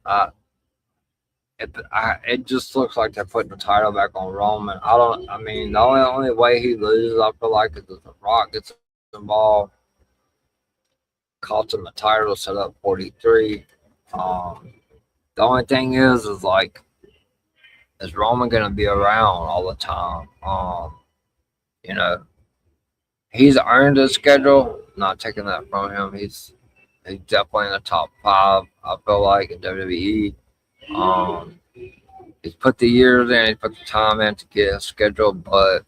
It just looks like they're putting the title back on Roman. I mean, the only way he loses, I feel like, is if The Rock gets involved, cost him the title, set up 43. The only thing is like, is Roman gonna be around all the time? You know, he's earned his schedule. Not taking that from him. He's definitely in the top 5. I feel like in WWE. He's put the years in. He's put the time in to get his schedule. But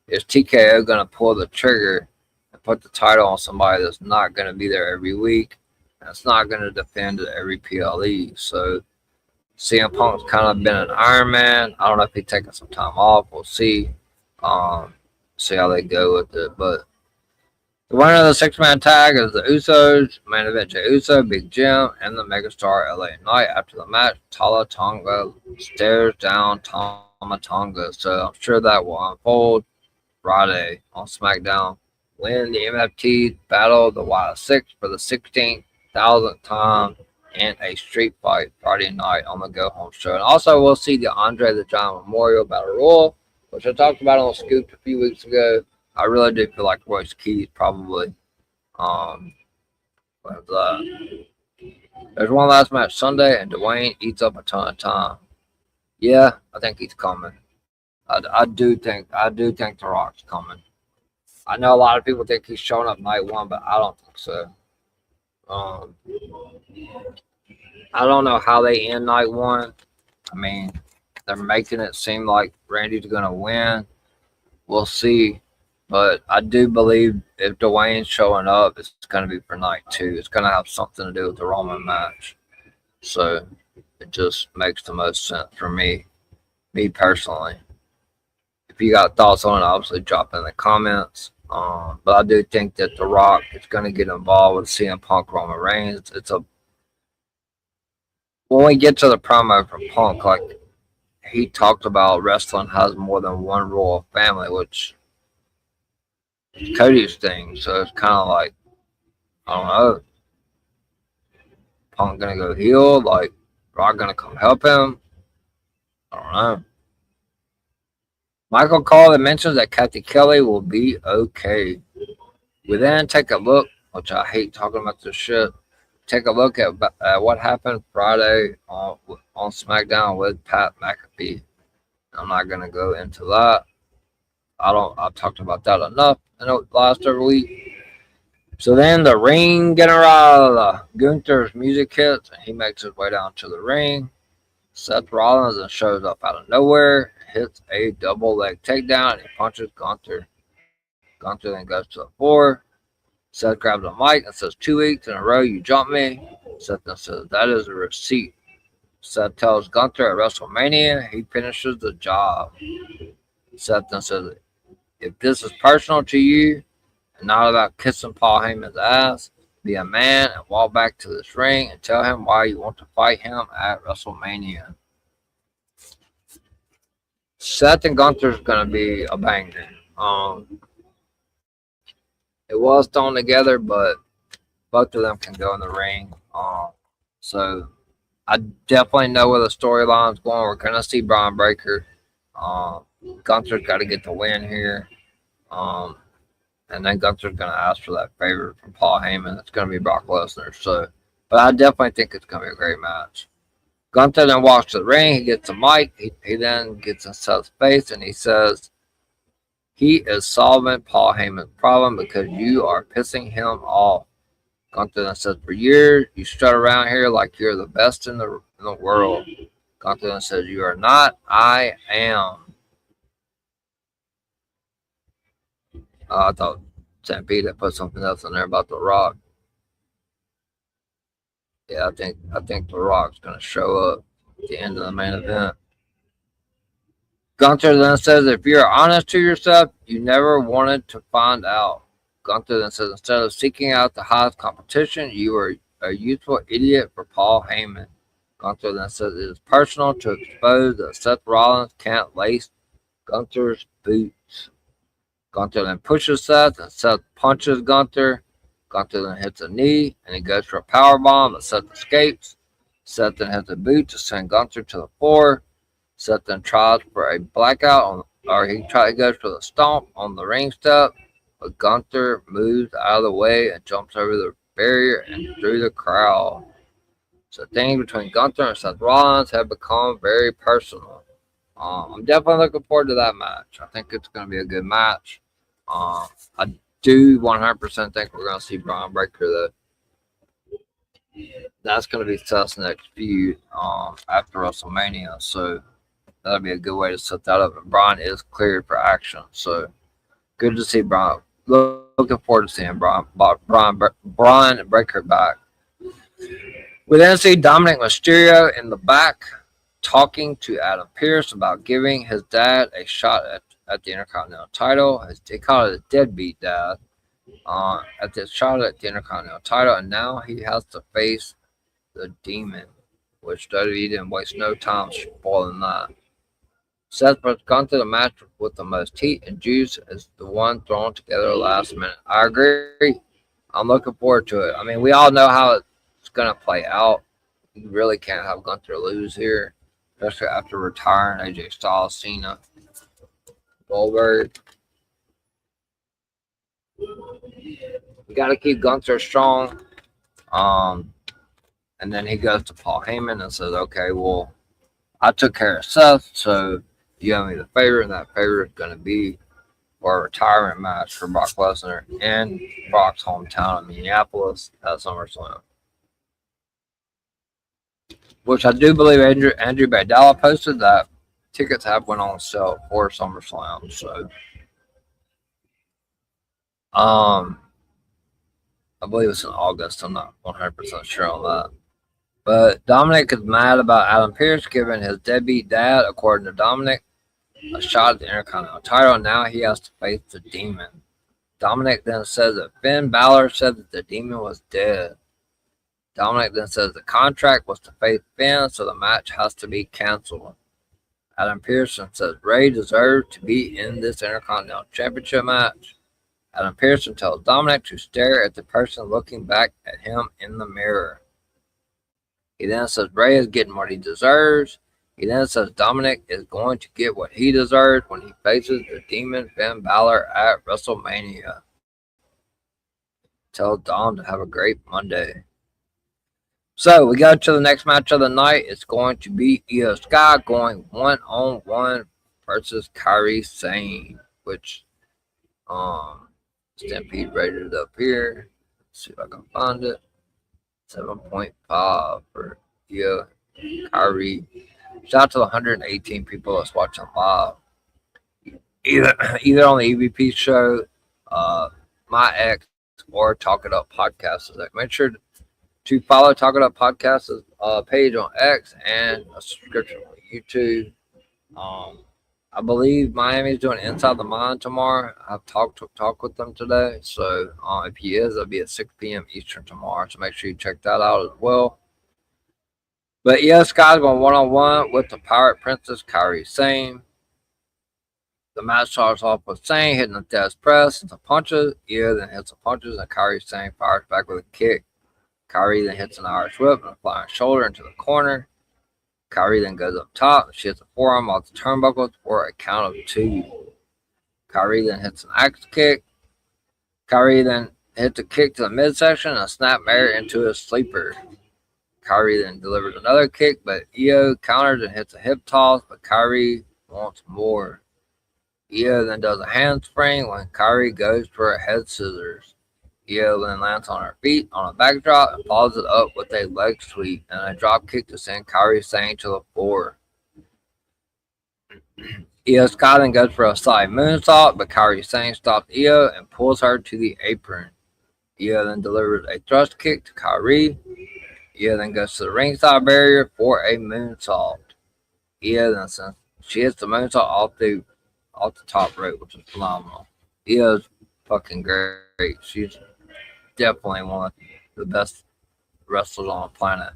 is TKO gonna pull the trigger and put the title on somebody that's not gonna be there every week? That's not gonna defend at every PLE. So CM Punk's kind of been an Iron Man. I don't know if he's taking some time off. We'll see. See how they go with it. But the winner of the 6-man tag is the Usos, main event Jey Uso, Big Jim, and the megastar LA Knight. After the match, Tama Tonga stares down Tama Tonga. So I'm sure that will unfold Friday on SmackDown. Win the MFT battle the Wild 6 for the 16,000th time in a street fight Friday night on the Go Home show. And also we'll see the Andre the Giant Memorial Battle Royal, which I talked about on Scoop a few weeks ago. I really do feel like Royce Keys probably. There's one last match Sunday, and Dwayne eats up a ton of time. Yeah, I think he's coming. I do think The Rock's coming. I know a lot of people think he's showing up night 1, but I don't think so. I don't know how they end night 1. I mean, they're making it seem like Randy's gonna win. We'll see. But I do believe if Dwayne's showing up, it's going to be for night 2. It's going to have something to do with the Roman match. So it just makes the most sense for me personally. If you got thoughts on it, obviously drop in the comments. But I do think that The Rock is going to get involved with CM Punk, Roman Reigns. When we get to the promo from Punk, like he talked about, wrestling has more than one royal family, which Cody's thing, so it's kind of like, I don't know, Punk gonna go heel, like Rock gonna come help him, I don't know. Michael Cole mentions that Kathy Kelly will be okay. We then take a look, which I hate talking about this shit, take a look at what happened Friday on SmackDown with Pat McAfee. I'm not gonna go into that. I've talked about that enough in the last every week. So then the ring general, Gunther's music hits, and he makes his way down to the ring. Seth Rollins then shows up out of nowhere, hits a double leg takedown, and he punches Gunther. Gunther then goes to the floor. Seth grabs a mic and says, 2 weeks in a row you jumped me. Seth then says, that is a receipt. Seth tells Gunther at WrestleMania he finishes the job. Seth then says, if this is personal to you and not about kissing Paul Heyman's ass, be a man and walk back to this ring and tell him why you want to fight him at WrestleMania. Seth and Gunther's going to be a banger. It was thrown together, but both of them can go in the ring. So I definitely know where the storyline's going. We're going to see Brian Breaker. Gunther's got to get the win here. And then Gunther's going to ask for that favor from Paul Heyman. It's going to be Brock Lesnar. So, but I definitely think it's going to be a great match. Gunther then walks to the ring. He gets a mic. He then gets in Seth's face and he says, he is solving Paul Heyman's problem because you are pissing him off. Gunther then says, for years, you strut around here like you're the best in the world. Gunther then says, you are not. I am. I thought Stampede had put something else in there about The Rock. Yeah, I think The Rock's going to show up at the end of the main event. Gunther then says, if you're honest to yourself, you never wanted to find out. Gunther then says, instead of seeking out the highest competition, you are a youthful idiot for Paul Heyman. Gunther then says, it is personal to expose that Seth Rollins can't lace Gunther's boots. Gunther then pushes Seth, and Seth punches Gunther. Gunther then hits a knee, and he goes for a powerbomb, but Seth escapes. Seth then hits a boot to send Gunther to the floor. Seth then tries for a blackout, he goes for the stomp on the ring step, but Gunther moves out of the way and jumps over the barrier and through the crowd. So things between Gunther and Seth Rollins have become very personal. I'm definitely looking forward to that match. I think it's going to be a good match. I do 100% think we're going to see Brian Breaker, though. That's going to be Seth's next feud after WrestleMania. So that'll be a good way to set that up. And Brian is cleared for action. So good to see Brian. Looking forward to seeing Brian Breaker back. We then see Dominic Mysterio in the back talking to Adam Pearce about giving his dad a shot at the Intercontinental title. They call it a deadbeat dad. At the shot at the Intercontinental title, and now he has to face the Demon, which WWE didn't waste no time spoiling that. Seth versus Gunther, the match with the most heat and juice, is the one thrown together last minute. I agree. I'm looking forward to it. I mean, we all know how it's going to play out. You really can't have Gunther lose here, especially after retiring AJ Styles, Cena, Goldberg. We got to keep Gunther strong. And then he goes to Paul Heyman and says, okay, well, I took care of Seth, so you owe me the favor, and that favor is going to be for a retirement match for Brock Lesnar in Brock's hometown of Minneapolis at SummerSlam. Which I do believe Andrew Badalla posted that tickets have went on sale for SummerSlam. So, I believe it's in August. I'm not 100% sure on that. But Dominic is mad about Adam Pearce giving his deadbeat dad, according to Dominic, a shot at the Intercontinental title. Now he has to face the Demon. Dominic then says that Finn Balor said that the Demon was dead. Dominic then says the contract was to face Finn, so the match has to be canceled. Adam Pearce says Ray deserves to be in this Intercontinental Championship match. Adam Pearce tells Dominic to stare at the person looking back at him in the mirror. He then says Ray is getting what he deserves. He then says Dominic is going to get what he deserves when he faces the Demon Finn Balor at WrestleMania. Tell Dom to have a great Monday. So we go to the next match of the night. It's going to be Io Sky going 1-on-1 versus Kairi Sane, which Stampede rated up here. Let's see if I can find it. 7.5 for Io Kairi. Shout out to the 118 people that's watching live. Either on the EVP show, my ex, or Talk It Up Podcast. Make sure to follow Talk It Up Podcast's page on X and a subscription on YouTube. I believe Miami's doing Inside the Mind tomorrow. I've talked with them today. So if he is, it'll be at 6 p.m. Eastern tomorrow. So make sure you check that out as well. But yeah, Sky's going 1-on-1 with the Pirate Princess, Kairi Sane. The match starts off with Sane hitting the death press into punches. Io then hits the punches, and Kairi Sane fires back with a kick. Kairi then hits an Irish whip and a flying shoulder into the corner. Kairi then goes up top. She hits a forearm off the turnbuckles for a count of 2. Kairi then hits an axe kick. Kairi then hits a kick to the midsection and a snapmare into a sleeper. Kairi then delivers another kick, but Io counters and hits a hip toss, but Kairi wants more. Io then does a handspring when Kairi goes for a head scissors. Io then lands on her feet on a backdrop and follows it up with a leg sweep and a drop kick to send Kairi Sane to the floor. Io Sky then goes for a side moonsault, but Kairi Sane stops Io and pulls her to the apron. Io then delivers a thrust kick to Kairi. Io then goes to the ringside barrier for a moonsault. Io then sends, she hits the moonsault off the top rope, which is phenomenal. Io's fucking great. She's definitely one of the best wrestlers on the planet.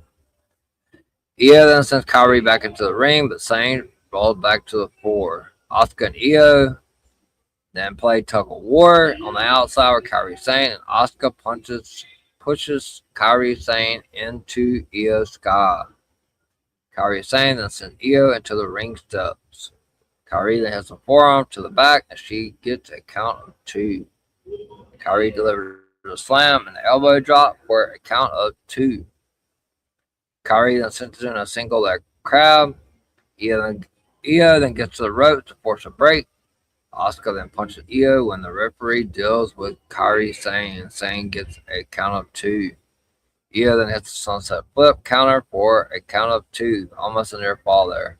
Io then sends Kairi back into the ring, but Sane rolls back to the floor. Asuka and Io then play tug of war on the outside with Kairi Sane, and Asuka pushes Kairi Sane into Io Sky. Kairi Sane then sends Io into the ring steps. Kairi then hits a forearm to the back, and she gets a count of 2. Kairi delivers a slam and an elbow drop for a count of 2. Kairi then sends in a single leg crab. Io then gets to the rope to force a break. Asuka then punches Io when the referee deals with Kairi Sane, and Sane gets a count of 2. Io then hits a sunset flip counter for a count of 2, almost a near fall there.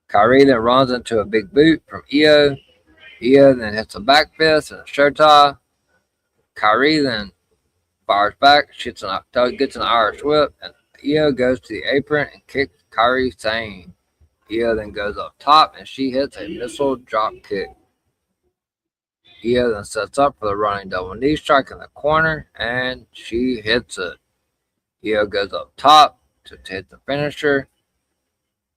Kairi then runs into a big boot from Io. Io then hits a back fist and a showtie. Kairi then fires back, gets an Irish whip, and Io goes to the apron and kicks Kairi Sane. Io then goes up top and she hits a missile drop kick. Io then sets up for the running double knee strike in the corner, and she hits it. Io goes up top to hit the finisher.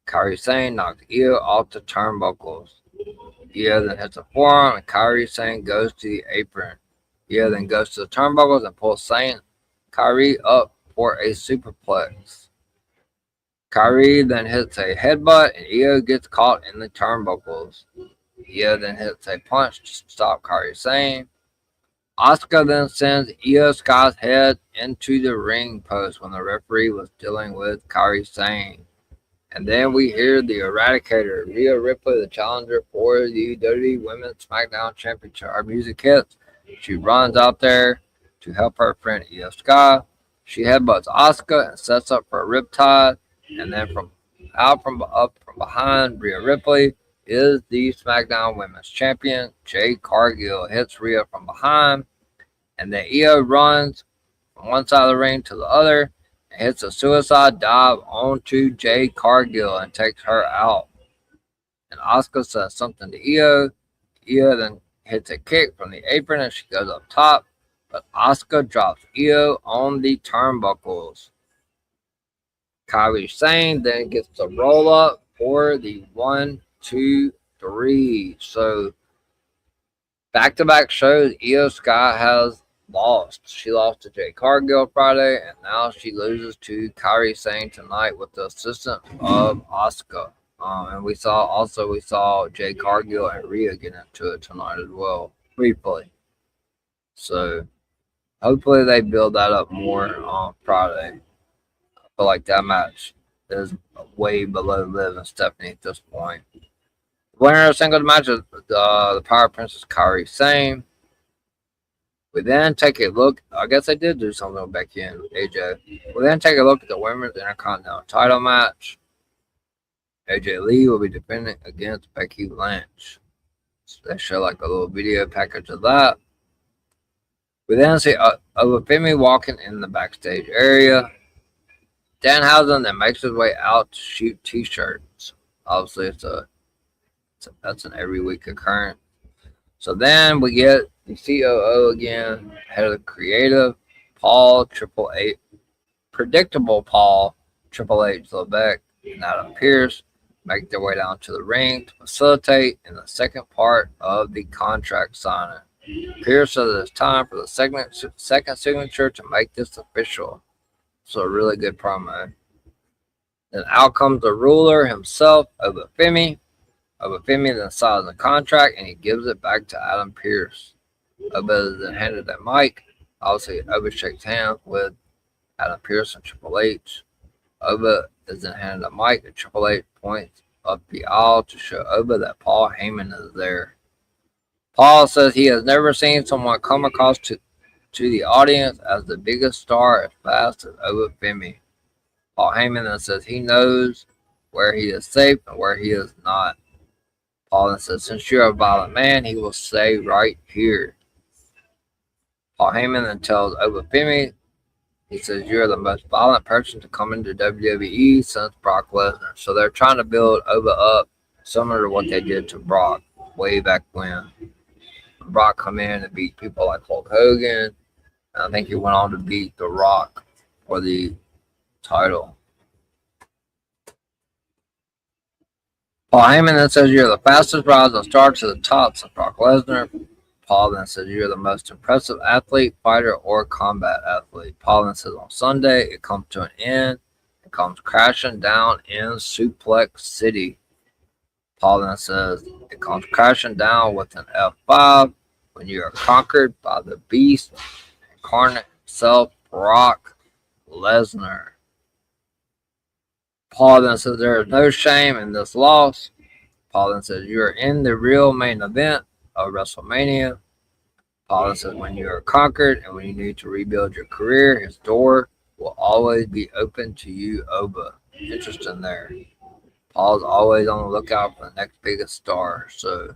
Kairi Sane knocks Io off the turnbuckles. Io then hits a forearm, and Kairi Sane goes to the apron. Io then goes to the turnbuckles and pulls Kairi up for a superplex. Kairi then hits a headbutt, and Io gets caught in the turnbuckles. Io then hits a punch to stop Kairi Sane. Asuka then sends Io Sky's head into the ring post when the referee was dealing with Kairi Sane. And then we hear the Eradicator, Rhea Ripley, the challenger for the WWE Women's SmackDown Championship. Our music hits. She runs out there to help her friend Io Sky. She headbutts Asuka and sets up for a riptide. And then from behind Rhea Ripley is the SmackDown Women's Champion. Jade Cargill hits Rhea from behind. And then Io runs from one side of the ring to the other. Hits a suicide dive onto Jade Cargill and takes her out. And Asuka says something to Io. Io then hits a kick from the apron and she goes up top. But Asuka drops Io on the turnbuckles. Kairi Sane then gets the roll up for the 1, 2, 3. So back-to-back shows, Io Sky has lost. She lost to Jade Cargill Friday, and now she loses to Kairi Sane tonight with the assistance of Asuka. And we saw Jade Cargill and Rhea get into it tonight as well, briefly. So hopefully they build that up more on Friday. I feel like that match is way below Liv and Stephanie at this point. The winner of the singles match is the Power Princess Kairi Sane. We then take a look. I guess they did do something with Becky and AJ. We then take a look at the Women's Intercontinental title match. AJ Lee will be defending against Becky Lynch. So they show like a little video package of that. We then see Olafemi walking in the backstage area. Danhausen then makes his way out to shoot t-shirts. Obviously, that's an every week occurrence. So then we get the COO again, head of the creative, predictable Paul, Triple H, Levesque, and Adam Pearce. make their way down to the ring to facilitate in the second part of the contract signing. Pierce says it's time for the second signature to make this official. So a really good promo. Then out comes the ruler himself, Obafemi. Obafemi then signs the contract and he gives it back to Adam Pierce. Oba is then handed that mic. Obviously, Oba shakes hands with Adam Pierce and Triple H. Oba is then handed a mic and Triple H points up the aisle to show Oba that Paul Heyman is there. Paul says he has never seen someone come across to the audience as the biggest star as fast as Obafemi. Paul Heyman then says he knows where he is safe and where he is not. Paul then says, since you're a violent man, he will stay right here. Paul Heyman then tells Obafemi, he says, you're the most violent person to come into WWE since Brock Lesnar. So they're trying to build Oba up similar to what they did to Brock way back when. Brock come in and beat people like Hulk Hogan. And I think he went on to beat The Rock for the title. Paul Heyman then says you're the fastest rising star to the top since Brock Lesnar. Paul then says you're the most impressive athlete, fighter, or combat athlete. Paul then says on Sunday it comes to an end. It comes crashing down in Suplex City. Paul then says it comes crashing down with an F5 when you are conquered by the beast incarnate himself, Brock Lesnar. Paul then says there is no shame in this loss. Paul then says you are in the real main event of WrestleMania. Paul then says when you are conquered and when you need to rebuild your career, his door will always be open to you, Oba. Interesting there. Paul's always on the lookout for the next biggest star. So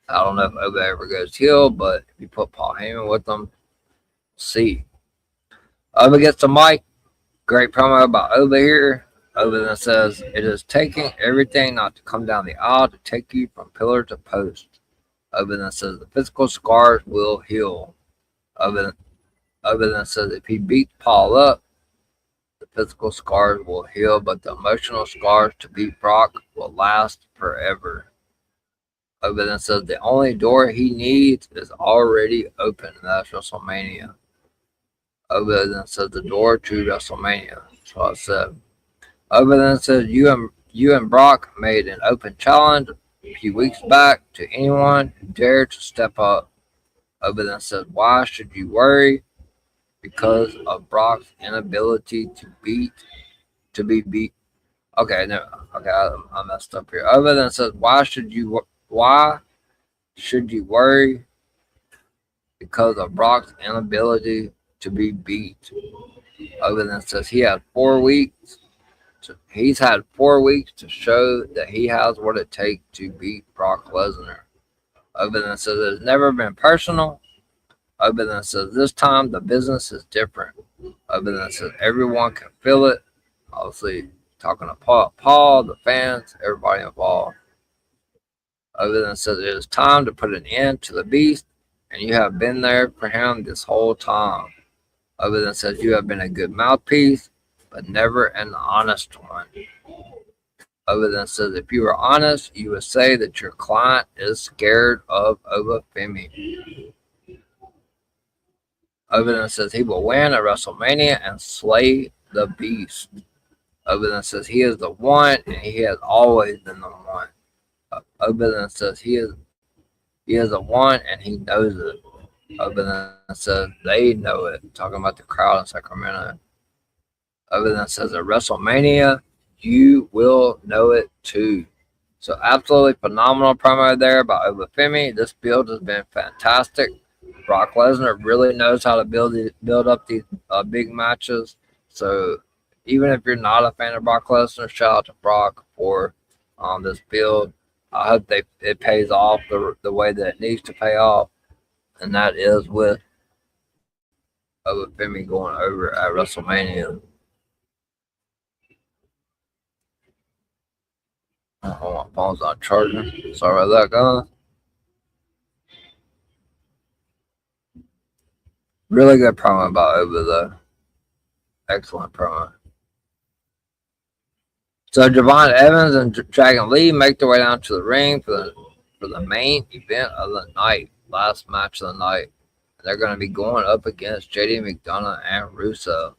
I don't know if Oba ever goes heel, but if you put Paul Heyman with them, see. Oba gets the mic. Great promo about Oba here. Oba then says, it is taking everything not to come down the aisle to take you from pillar to post. Oba then says the physical scars will heal. Oba then says if he beats Paul up, the physical scars will heal, but the emotional scars to beat Brock will last forever. Oba then says the only door he needs is already open, and that's WrestleMania. Oba then says the door to WrestleMania. So I said. Oba then says you and Brock made an open challenge a few weeks back to anyone who dared to step up. Oba then says, why should you worry? Because of Brock's inability to be beat. Okay, no, okay, I messed up here. Oba then says, why should you worry? Because of Brock's inability to be beat. Oba then says he had 4 weeks. He's had 4 weeks to show that he has what it takes to beat Brock Lesnar. Oba then says it's never been personal. Oba then says this time the business is different. Oba then says everyone can feel it. Obviously talking to Paul, the fans, everybody involved. Oba then says it is time to put an end to the beast, and you have been there for him this whole time. Oba then says you have been a good mouthpiece, but never an honest one. Oba then says if you were honest, you would say that your client is scared of Obafemi. Oba then says he will win at WrestleMania and slay the beast. Oba then says he is the one and he has always been the one. Oba then says he is the one and he knows it. Oba then says they know it. Talking about the crowd in Sacramento. Oba then says at WrestleMania, you will know it too. So absolutely phenomenal promo there by Obafemi. This build has been fantastic. Brock Lesnar really knows how to build up these big matches. So even if you're not a fan of Brock Lesnar, shout out to Brock for this build. I hope it pays off the way that it needs to pay off, and that is with Obafemi going over at WrestleMania. Oh, my phone's not charging. Sorry about that, guys. Really good promo about Oba, though. Excellent promo. So Javon Evans and Dragon Lee make their way down to the ring for the main event of the night, last match of the night. They're going to be going up against JD McDonough and Rusev.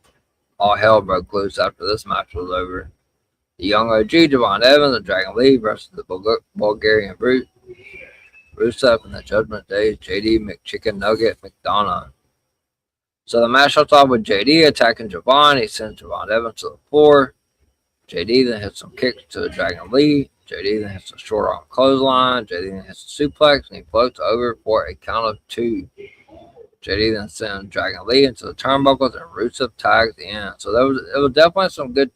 All hell broke loose after this match was over. The young OG Javon Evans and Dragon Lee versus the Bulgarian Brute, Rusev and the Judgment Day's JD McChicken Nugget McDonough. So the match starts off with JD attacking Javon. He sends Javon Evans to the floor. JD then hits some kicks to Dragon Lee. JD then hits a short arm clothesline. JD then hits a suplex and he floats over for a count of 2. JD then sends Dragon Lee into the turnbuckles and Rusev tags in. So it was definitely some good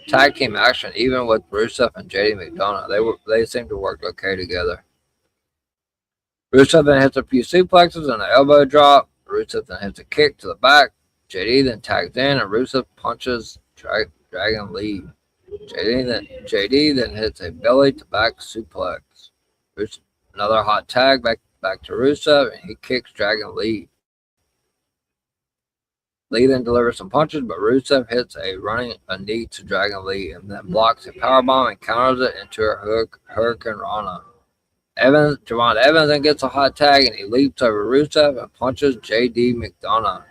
tag team action, even with Rusev and JD McDonough. They seemed to work okay together. Rusev then hits a few suplexes and an elbow drop. Rusev then hits a kick to the back. JD then tags in and Rusev punches Dragon Lee. JD then hits a belly to back suplex. Rusev, another hot tag back to Rusev, and he kicks Dragon Lee. Lee then delivers some punches, but Rusev hits a knee to Dragon Lee and then blocks a powerbomb and counters it into a Hurricane Rana. Javon Evans then gets a hot tag and he leaps over Rusev and punches JD McDonough.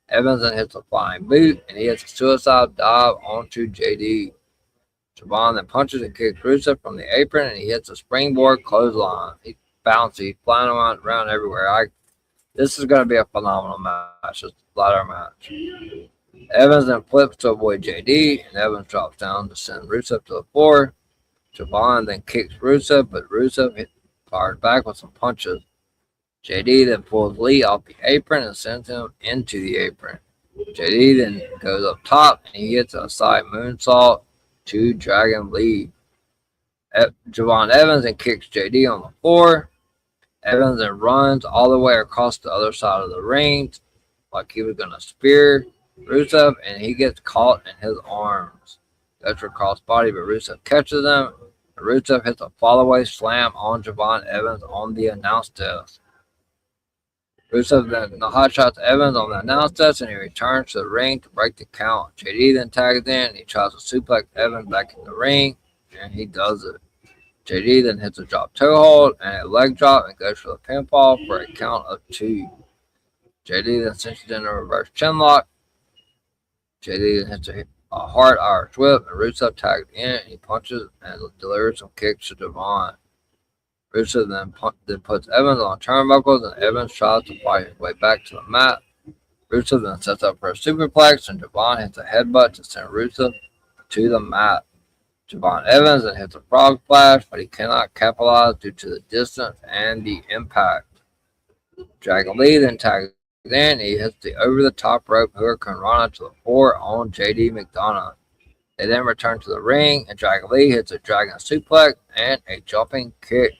Evans then hits a flying boot and he hits a suicide dive onto JD. Javon then punches and kicks Rusev from the apron and he hits a springboard clothesline. He's bouncy, flying around everywhere. This is going to be a phenomenal match. It's a ladder match. Evans then flips to avoid JD and Evans drops down to send Rusev to the floor. Javon then kicks Rusev, but Rusev fires back with some punches. JD then pulls Lee off the apron and sends him into the apron. JD then goes up top and he hits a side moonsault to Dragon Lee. Javon Evans then kicks JD on the floor. Evans then runs all the way across the other side of the ring like he was going to spear Rusev, and he gets caught in his arms. Goes for crossbody, but Rusev catches him. Rusev hits a fallaway slam on Javon Evans on the announce desk. Rusev then hot shots Evans on the announce desk and he returns to the ring to break the count. JD then tags in and he tries to suplex Evans back in the ring, and he does it. JD then hits a drop toe hold and a leg drop and goes for the pinfall for a count of 2. JD then cinches in a reverse chinlock. JD then hits a hard Irish whip and Rusev tags in and he punches and delivers some kicks to Javon. Rusev then puts Evans on turnbuckles and Evans tries to fight his way back to the mat. Rusev then sets up for a superplex and Javon hits a headbutt to send Rusev to the mat. Javon Evans then hits a frog splash, but he cannot capitalize due to the distance and the impact. Dragon Lee then tags in. He hits the over-the-top rope Hurricane Rana to the floor on JD McDonough. They then return to the ring, and Dragon Lee hits a dragon suplex and a jumping kick.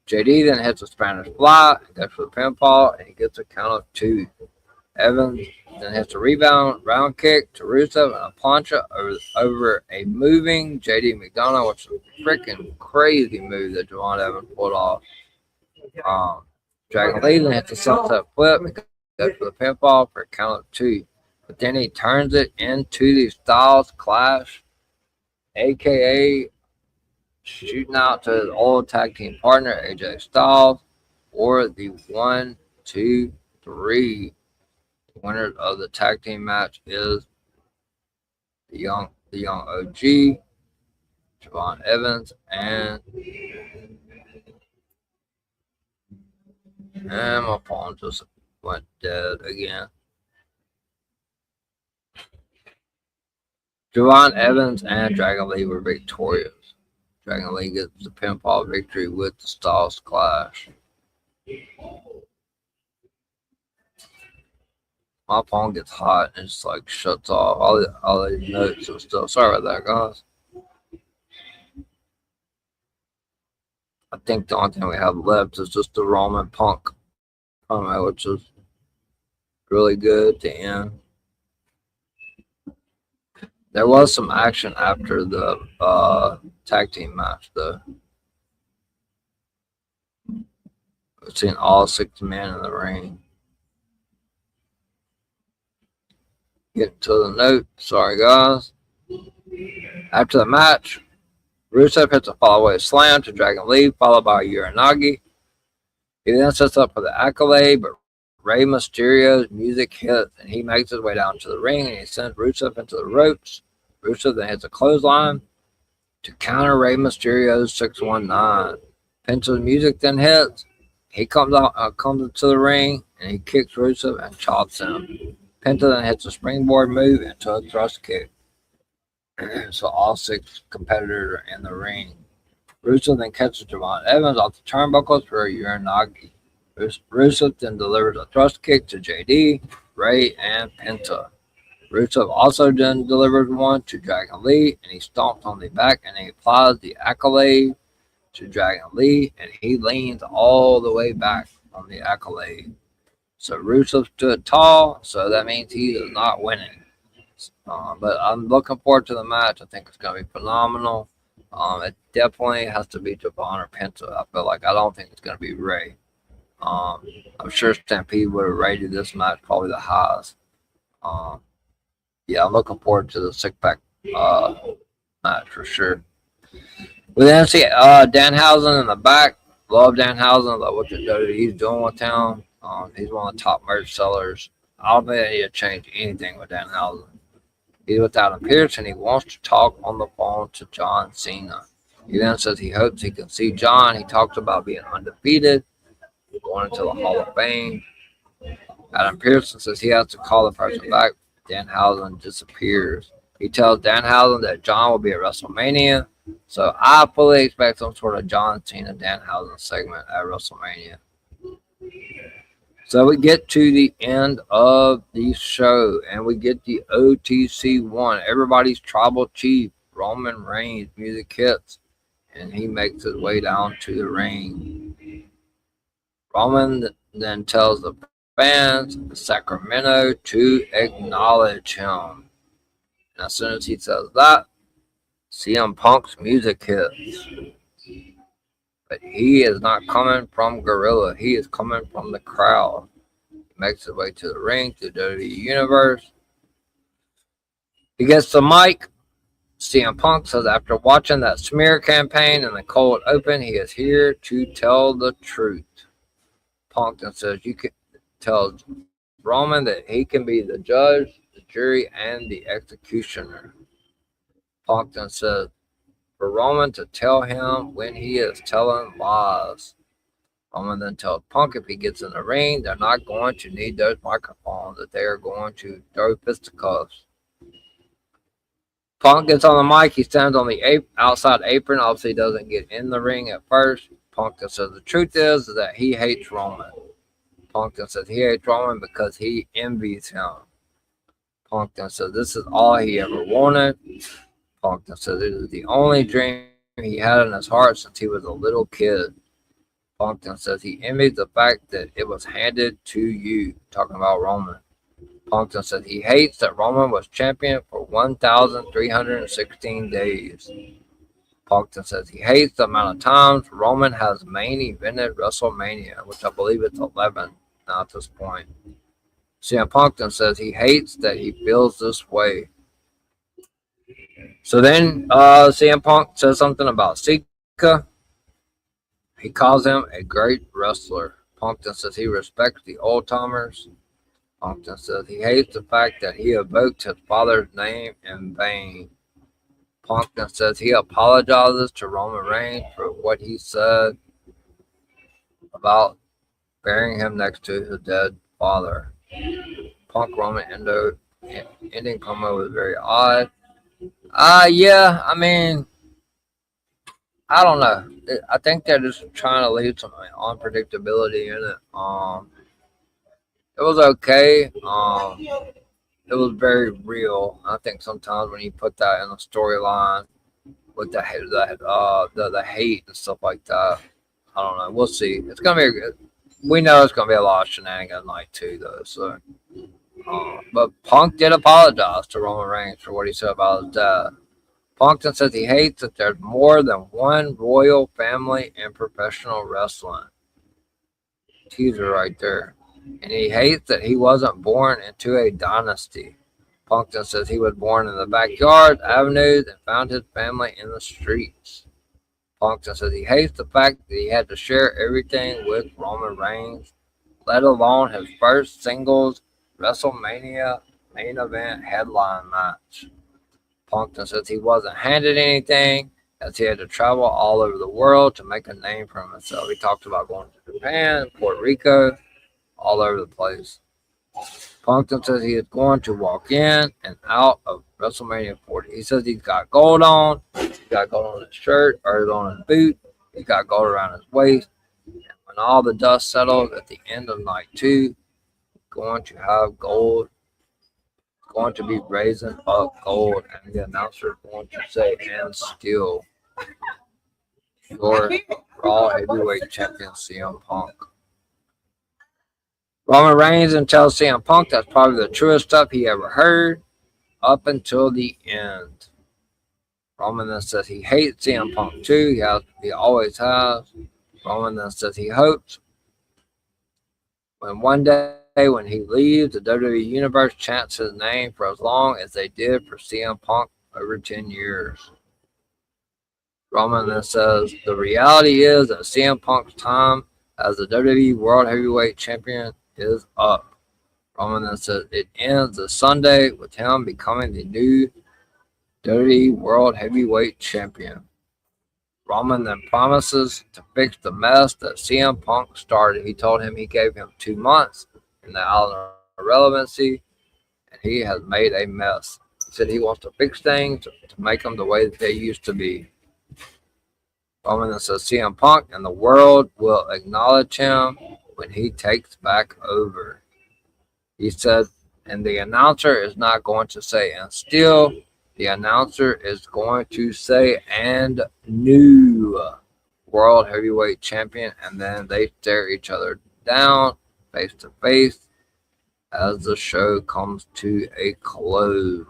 JD then hits a Spanish fly and goes for the pinfall, and he gets a count of 2. Evans then hits a rebound round kick to Rusev and a plancha over a moving JD McDonough, which is a freaking crazy move that Javon Evans pulled off. Dragon Lee then hits a sunset flip and goes for the pinfall for a count of 2. But then he turns it into the Styles Clash, a.k.a. shooting out to his old tag team partner, AJ Styles, for the 1, 2, 3. The winner of the tag team match is the young OG, Javon Evans, and my phone just went dead again. Javon Evans and Dragon Lee were victorious. Dragon Lee gets the pinfall victory with the Styles Clash. My phone gets hot and just like shuts off all these notes and stuff. Sorry about that, guys. I think the only thing we have left is just the Roman Punk promo, which is really good at the end. There was some action after the tag team match, though. We've seen all 6 men in the ring. Getting to the note. Sorry, guys. After the match, Rusev hits a follow-away slam to Dragon Lee, followed by a Uranagi. He then sets up for the accolade, but Rey Mysterio's music hits, and he makes his way down to the ring, and he sends Rusev into the ropes. Rusev then hits a clothesline to counter Rey Mysterio's 619. Penta's music then hits. He comes into the ring, and he kicks Rusev and chops him. Penta then hits a springboard move into a thrust kick. So all 6 competitors are in the ring. Rusev then catches Javon Evans off the turnbuckles for a Uranagi. Rusev then delivers a thrust kick to JD, Ray, and Penta. Rusev also then delivers one to Dragon Lee, and he stomps on the back, and he applies the accolade to Dragon Lee, and he leans all the way back on the accolade. So Rusev stood tall, so that means he is not winning. But I'm looking forward to the match. I think it's going to be phenomenal. It definitely has to be Javon or Penta. I feel like I don't think it's going to be Ray. I'm sure Stampede would have rated this match probably the highest. Yeah, I'm looking forward to the 6-pack match for sure. We then see Danhausen in the back. Love Danhausen. Love what the WWE's doing with him. He's one of the top merch sellers. I don't think they need to change anything with Danhausen. He's without Adam Pearce, and he wants to talk on the phone to John Cena. He then says he hopes he can see John. He talks about being undefeated, going into the Hall of Fame. Adam Pearson says he has to call the person back. Danhausen disappears. He tells Danhausen that John will be at WrestleMania, so I fully expect some sort of John Cena Danhausen segment at WrestleMania. So we get to the end of the show, and we get the OTC one. Everybody's tribal chief, Roman Reigns, music hits, and he makes his way down to the ring. Roman then tells the fans in Sacramento to acknowledge him. And as soon as he says that, CM Punk's music hits. But he is not coming from Gorilla. He is coming from the crowd. He makes his way to the ring, to the WWE Universe. He gets the mic. CM Punk says after watching that smear campaign in the cold open, he is here to tell the truth. Punk then says you can tell Roman that he can be the judge, the jury, and the executioner. Punk then says for Roman to tell him when he is telling lies. Roman then tells Punk if he gets in the ring, they're not going to need those microphones, that they are going to throw fisticuffs. Punk gets on the mic. He stands on the outside apron. Obviously, doesn't get in the ring at first. Punk then says the truth is that he hates Roman. Punk then says he hates Roman because he envies him. Punk then says this is all he ever wanted. Punk then says it is the only dream he had in his heart since he was a little kid. Punk then says he envies the fact that it was handed to you, talking about Roman. Punk then says he hates that Roman was champion for 1,316 days. Punk then says he hates the amount of times Roman has main evented WrestleMania, which I believe it's 11 now at this point. CM Punk then says he hates that he feels this way. So then CM Punk says something about Sika. He calls him a great wrestler. Punk then says he respects the old timers. Punk then says he hates the fact that he evoked his father's name in vain. Punk then says he apologizes to Roman Reigns for what he said about burying him next to his dead father. Punk Roman ending promo was very odd. Yeah, I mean, I don't know. I think they're just trying to leave some unpredictability in it. It was okay. It was very real. I think sometimes when you put that in a storyline with the hate and stuff like that, I don't know. We'll see. It's gonna be we know it's gonna be a lot of shenanigans night too, though. So, but Punk did apologize to Roman Reigns for what he said about his dad. Punk then says he hates that there's more than one royal family in professional wrestling. Teaser right there. And he hates that he wasn't born into a dynasty. Punk then says he was born in the backyard, avenues, and found his family in the streets. Punk then says he hates the fact that he had to share everything with Roman Reigns, let alone his first singles WrestleMania main event headline match. Punk then says he wasn't handed anything, as he had to travel all over the world to make a name for himself. He talked about going to Japan, Puerto Rico, all over the place. Punk then says he is going to walk in and out of WrestleMania 40. He says he's got gold on. He's got gold on his shirt or on his boot. He's got gold around his waist. And when all the dust settles at the end of night 2, he's going to have gold. He's going to be raising up gold. And the announcer is going to say, and still, your Raw Heavyweight Champion CM Punk. Roman Reigns and tells CM Punk that's probably the truest stuff he ever heard up until the end. Roman then says he hates CM Punk too. He always has. Roman then says he hopes when one day when he leaves, the WWE Universe chants his name for as long as they did for CM Punk over 10 years. Roman then says the reality is that CM Punk's time as the WWE World Heavyweight Champion is up. Roman then says it ends this Sunday with him becoming the new WWE World Heavyweight Champion. Roman then promises to fix the mess that CM Punk started. He told him he gave him 2 months in the Island of Relevancy, and he has made a mess. He said he wants to fix things to make them the way that they used to be. Roman then says CM Punk and the world will acknowledge him when he takes back over. He said, and the announcer is not going to say, and still, the announcer is going to say, and new World Heavyweight Champion, and then they stare each other down face to face as the show comes to a close.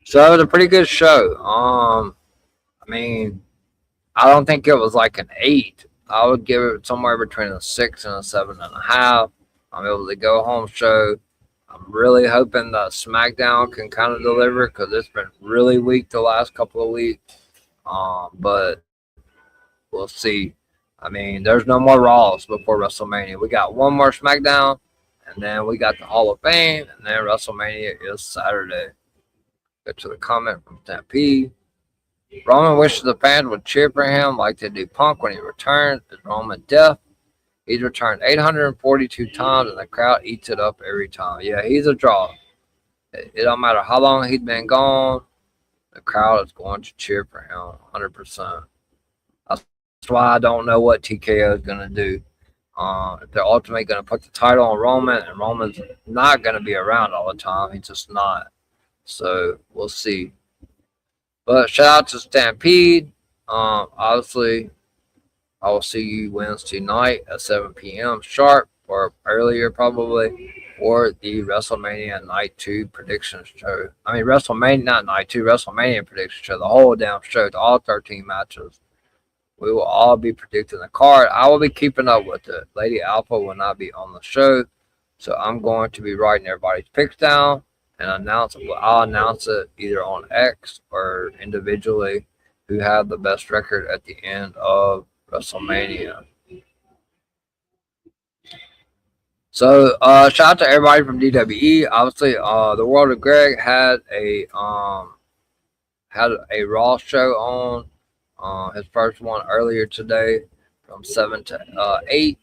So it was a pretty good show. I mean, I don't think it was like an 8. I would give it somewhere between a 6 and a 7.5. I'm able to go home show. I'm really hoping that SmackDown can kind of deliver because it's been really weak the last couple of weeks. But we'll see. I mean, there's no more Raws before WrestleMania. We got one more SmackDown, and then we got the Hall of Fame, and then WrestleMania is Saturday. Get to the comment from Stampede. Roman wishes the fans would cheer for him like they do Punk when he returns. Is Roman deaf? He's returned 842 times, and the crowd eats it up every time. Yeah, he's a draw. It don't matter how long he's been gone, the crowd is going to cheer for him 100%. That's why I don't know what TKO is going to do. If they're ultimately going to put the title on Roman, and Roman's not going to be around all the time. He's just not. So, we'll see. But shout out to Stampede. Obviously, I will see you Wednesday night at 7 p.m. sharp, or earlier probably, for the WrestleMania Night 2 prediction show. I mean, WrestleMania, not Night 2, WrestleMania prediction show, the whole damn show, all 13 matches. We will all be predicting the card. I will be keeping up with it. Lady Alpha will not be on the show, so I'm going to be writing everybody's picks down and I'll announce it either on X or individually who have the best record at the end of WrestleMania. So shout out to everybody from DWE. Obviously, the World of Greg had a Raw show on his first one earlier today from 7 to 8.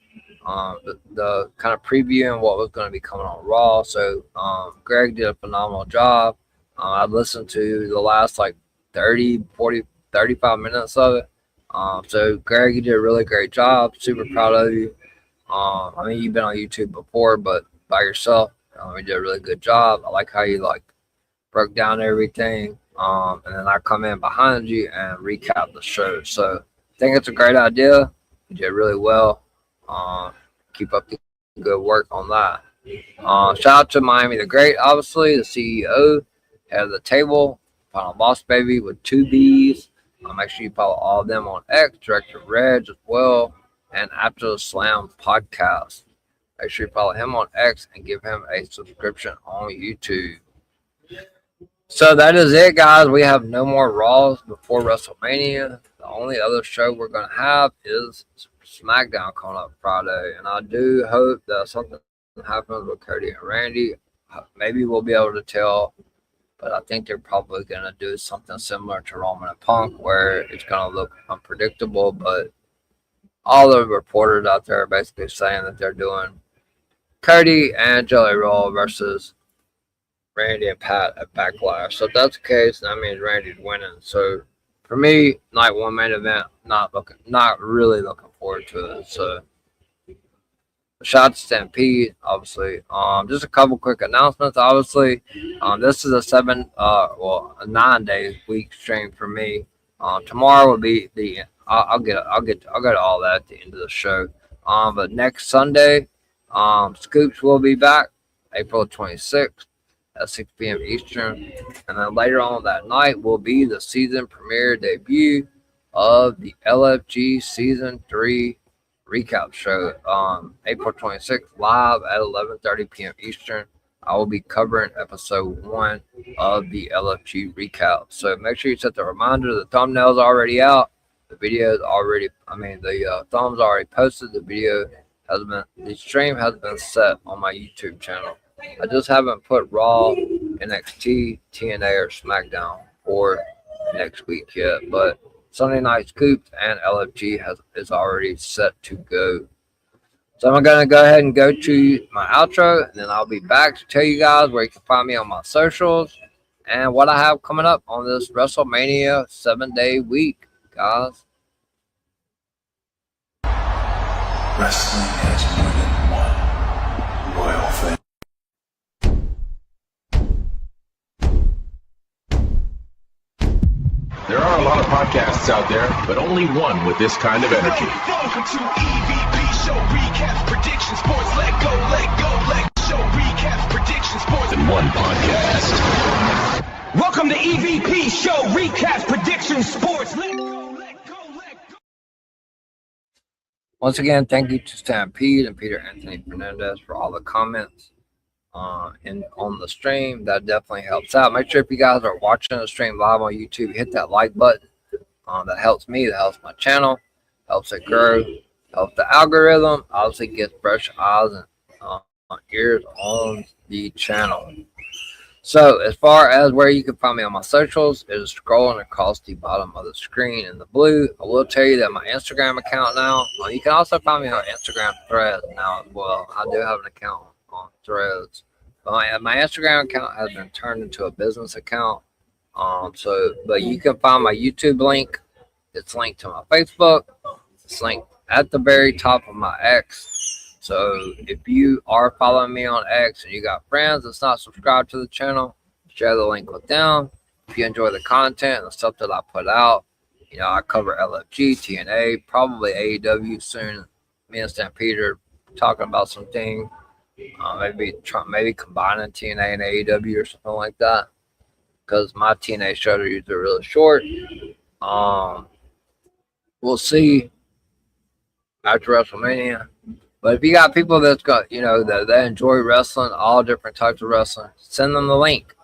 The kind of previewing what was going to be coming on Raw. So Greg did a phenomenal job. I listened to the last like 30, 40, 35 minutes of it. So Greg, you did a really great job. Super proud of you. I mean, you've been on YouTube before, but by yourself, you did a really good job. I like how you broke down everything. And then I come in behind you and recap the show. So I think it's a great idea. You did really well. Keep up the good work on that. Shout out to Miami the Great, obviously, the CEO, head of the table, Final Boss Baby with 2 B's. Make sure you follow all of them on X, Director Reg as well, and After the Slam podcast. Make sure you follow him on X and give him a subscription on YouTube. So that is it, guys. We have no more Raws before WrestleMania. The only other show we're going to have is SmackDown coming up Friday. And I do hope that something happens with Cody and Randy. Maybe we'll be able to tell, but I think they're probably going to do something similar to Roman and Punk, where it's going to look unpredictable. But all the reporters out there are basically saying that they're doing Cody and Jelly Roll versus Randy and Pat at Backlash. So if that's the case, that means Randy's winning. So for me, night one main event, not really looking forward to it. So shout out to Stampede, obviously. Just a couple quick announcements. Obviously, this is a 9-day week stream for me. Tomorrow will be I'll get all that at the end of the show. But next Sunday, Scoops will be back, April 26th. At 6 p.m. Eastern. And then later on that night will be the season premiere debut of the LFG Season 3 Recap Show. April 26th, live at 11:30 p.m. Eastern. I will be covering episode 1 of the LFG Recap. So make sure you set the reminder. The thumbnail's already out. The video's already, the thumbs already posted. The stream has been set on my YouTube channel. I just haven't put Raw, NXT, TNA, or SmackDown for next week yet. But Sunday Night Scoops and LFG is already set to go. So I'm going to go ahead and go to my outro, and then I'll be back to tell you guys where you can find me on my socials and what I have coming up on this WrestleMania 7-day week, guys. Wrestling has more than one royal family. There are a lot of podcasts out there, but only one with this kind of energy. Welcome to EVP Show Recap Prediction Sports. Let go. Show Recap Prediction Sports In one podcast. Welcome to EVP Show Recap Prediction Sports. Let go. Once again, thank you to Stampede and Peter Anthony Fernandez for all the comments on the stream. That definitely helps out. Make sure if you guys are watching the stream live on YouTube, hit that like button. That helps me. That helps my channel. Helps it grow. Helps the algorithm. Obviously gets fresh eyes and ears on the channel. So as far as where you can find me on my socials, it is scrolling across the bottom of the screen in the blue. I will tell you that my Instagram account now, you can also find me on Instagram Threads now as well. I do have an account on Threads. But my Instagram account has been turned into a business account. But you can find my YouTube link. It's linked to my Facebook. It's linked at the very top of my X. So if you are following me on X and you got friends that's not subscribed to the channel, share the link with them. If you enjoy the content and the stuff that I put out, I cover LFG, TNA, probably AEW soon. Me and Stampede are talking about some things. Maybe combining TNA and AEW or something like that. Because my TNA shows are usually really short. We'll see after WrestleMania. But if you got people that's got, that they enjoy wrestling, all different types of wrestling, send them the link.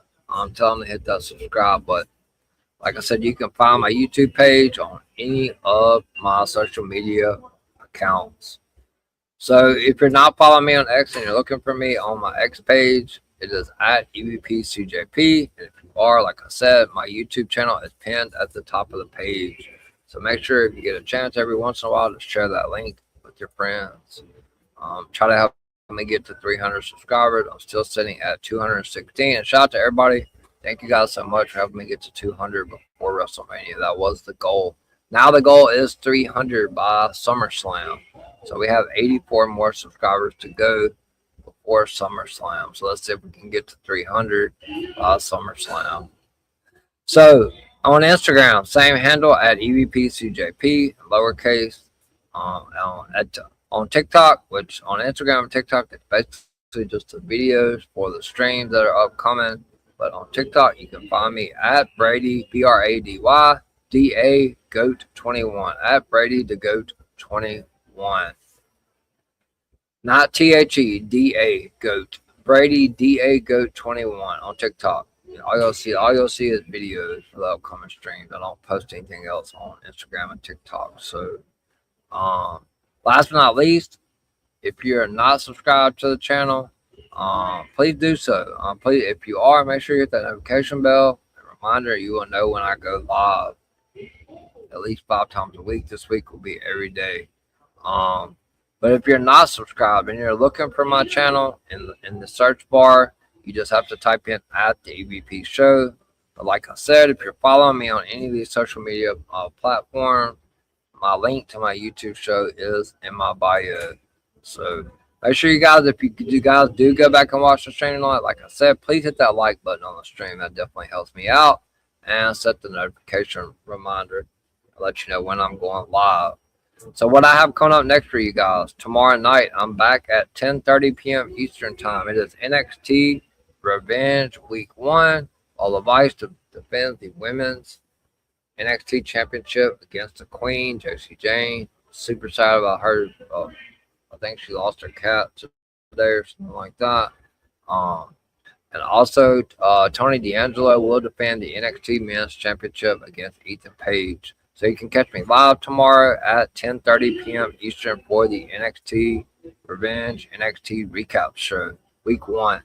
Tell them to hit that subscribe button. Like I said, you can find my YouTube page on any of my social media accounts. So if you're not following me on X and you're looking for me on my X page, it is at EVPCJP. And if you are, like I said, my YouTube channel is pinned at the top of the page. So make sure if you get a chance every once in a while to share that link with your friends. Try to help me get to 300 subscribers. I'm still sitting at 216. And shout out to everybody. Thank you guys so much for helping me get to 200 before WrestleMania. That was the goal. Now the goal is 300 by SummerSlam. So we have 84 more subscribers to go before SummerSlam. So let's see if we can get to 300 by SummerSlam. So on Instagram, same handle at EVPCJP, lowercase. On TikTok, which on Instagram and TikTok, it's basically just the videos for the streams that are upcoming. But on TikTok, you can find me at Brady, BRADYDA Goat 21, at Brady the Goat 21. Not THE, Goat. Brady DA Goat 21 on TikTok. All you'll see is videos for the upcoming streams. I don't post anything else on Instagram and TikTok. So, last but not least, if you're not subscribed to the channel, please do so. Please, if you are, make sure you hit that notification bell. A reminder, you will know when I go live at least 5 times a week. This week will be every day. But if you're not subscribed and you're looking for my channel in the search bar, you just have to type in at the EVP Show. But like I said, if you're following me on any of these social media platforms, my link to my YouTube show is in my bio. So make sure you guys, if you guys do go back and watch the stream tonight, like I said, please hit that like button on the stream. That definitely helps me out. And set the notification reminder. I'll let you know when I'm going live. So what I have coming up next for you guys, tomorrow night, I'm back at 10:30 p.m. Eastern Time. It is NXT Revenge Week 1. All Vice defends the Women's NXT Championship against the Queen, Josie Jane. Super excited about her. I think she lost her cat today or something like that. And also, Tony D'Angelo will defend the NXT Men's Championship against Ethan Page. So you can catch me live tomorrow at 10:30 p.m. Eastern for the NXT Revenge NXT Recap Show. Week 1.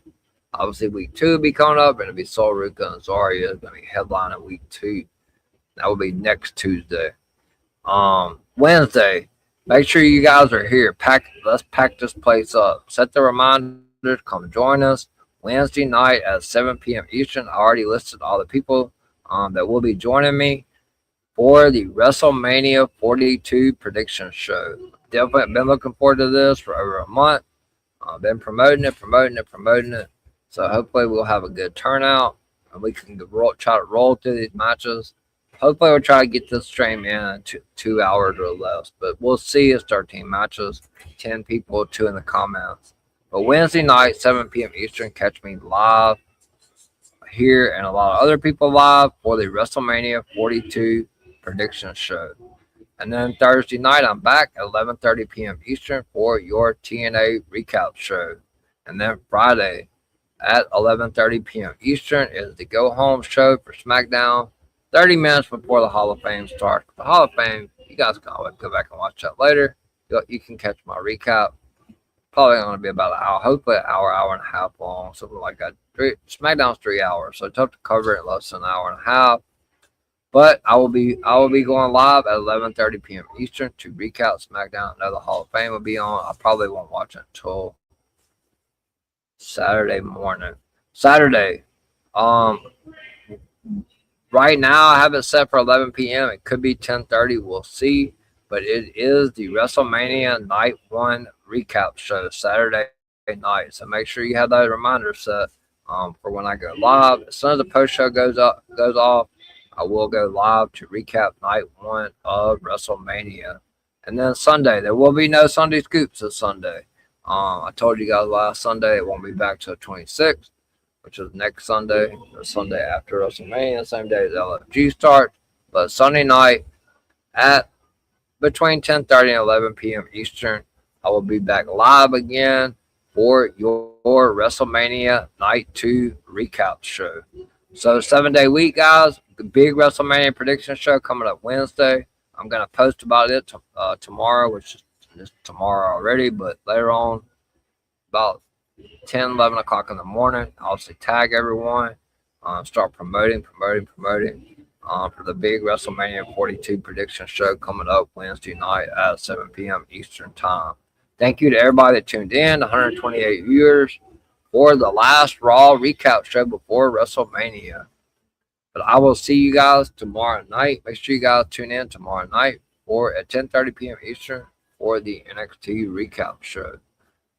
Obviously, Week 2 will be coming up, and it'll be Sol Ruka and Zarya is going to be headlining Week 2. That will be next Tuesday. Wednesday, make sure you guys are here. Let's pack this place up. Set the reminders. Come join us Wednesday night at 7 p.m. Eastern. I already listed all the people that will be joining me for the WrestleMania 42 prediction show. Definitely been looking forward to this for over a month. I've been promoting it. So hopefully we'll have a good turnout and we can try to roll through these matches. Hopefully we'll try to get this stream in 2 hours or less. But we'll see. It's 13 matches, 10 people, 2 in the comments. But Wednesday night, 7 p.m. Eastern, catch me live here and a lot of other people live for the WrestleMania 42 prediction show. And then Thursday night, I'm back at 11:30 p.m. Eastern for your TNA recap show. And then Friday at 11:30 p.m. Eastern is the go home show for SmackDown. 30 minutes before the Hall of Fame starts. The Hall of Fame, you guys can always go back and watch that later. You can catch my recap. Probably going to be about an hour, hopefully an hour and a half long, something like that. SmackDown's 3 hours, so it's tough to cover it in less than an hour and a half. But I will be going live at 11:30 p.m. Eastern to recap SmackDown. I know the Hall of Fame will be on. I probably won't watch it until Saturday morning. Saturday. Right now I have it set for 11 p.m. It could be 10:30. We'll see. But it is the WrestleMania Night 1 recap show Saturday night. So make sure you have that reminder set for when I go live. As soon as the post show goes off, I will go live to recap night 1 of WrestleMania. And then Sunday, there will be no Sunday Scoops this Sunday. I told you guys last Sunday it won't be back till the 26th, which is next Sunday, the Sunday after WrestleMania, same day as LFG starts. But Sunday night at between 10:30 and 11 p.m. Eastern, I will be back live again for your WrestleMania Night 2 recap show. So 7-day week, guys. The big WrestleMania prediction show coming up Wednesday. I'm going to post about it tomorrow, which is tomorrow already, but later on, about 10, 11 o'clock in the morning, I'll say tag everyone, start promoting for the big WrestleMania 42 prediction show coming up Wednesday night at 7 p.m. Eastern Time. Thank you to everybody that tuned in, 128 viewers, for the last Raw recap show before WrestleMania. But I will see you guys tomorrow night. Make sure you guys tune in tomorrow night at 10:30 p.m. Eastern for the NXT recap show.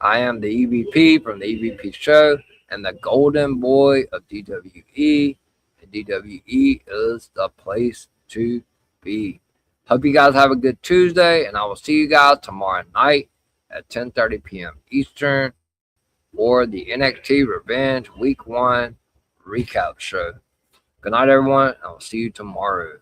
I am the EVP from the EVP show and the golden boy of DWE. And DWE is the place to be. Hope you guys have a good Tuesday, and I will see you guys tomorrow night at 10:30 p.m. Eastern for the NXT Revenge Week 1 recap show. Good night, everyone. I will see you tomorrow.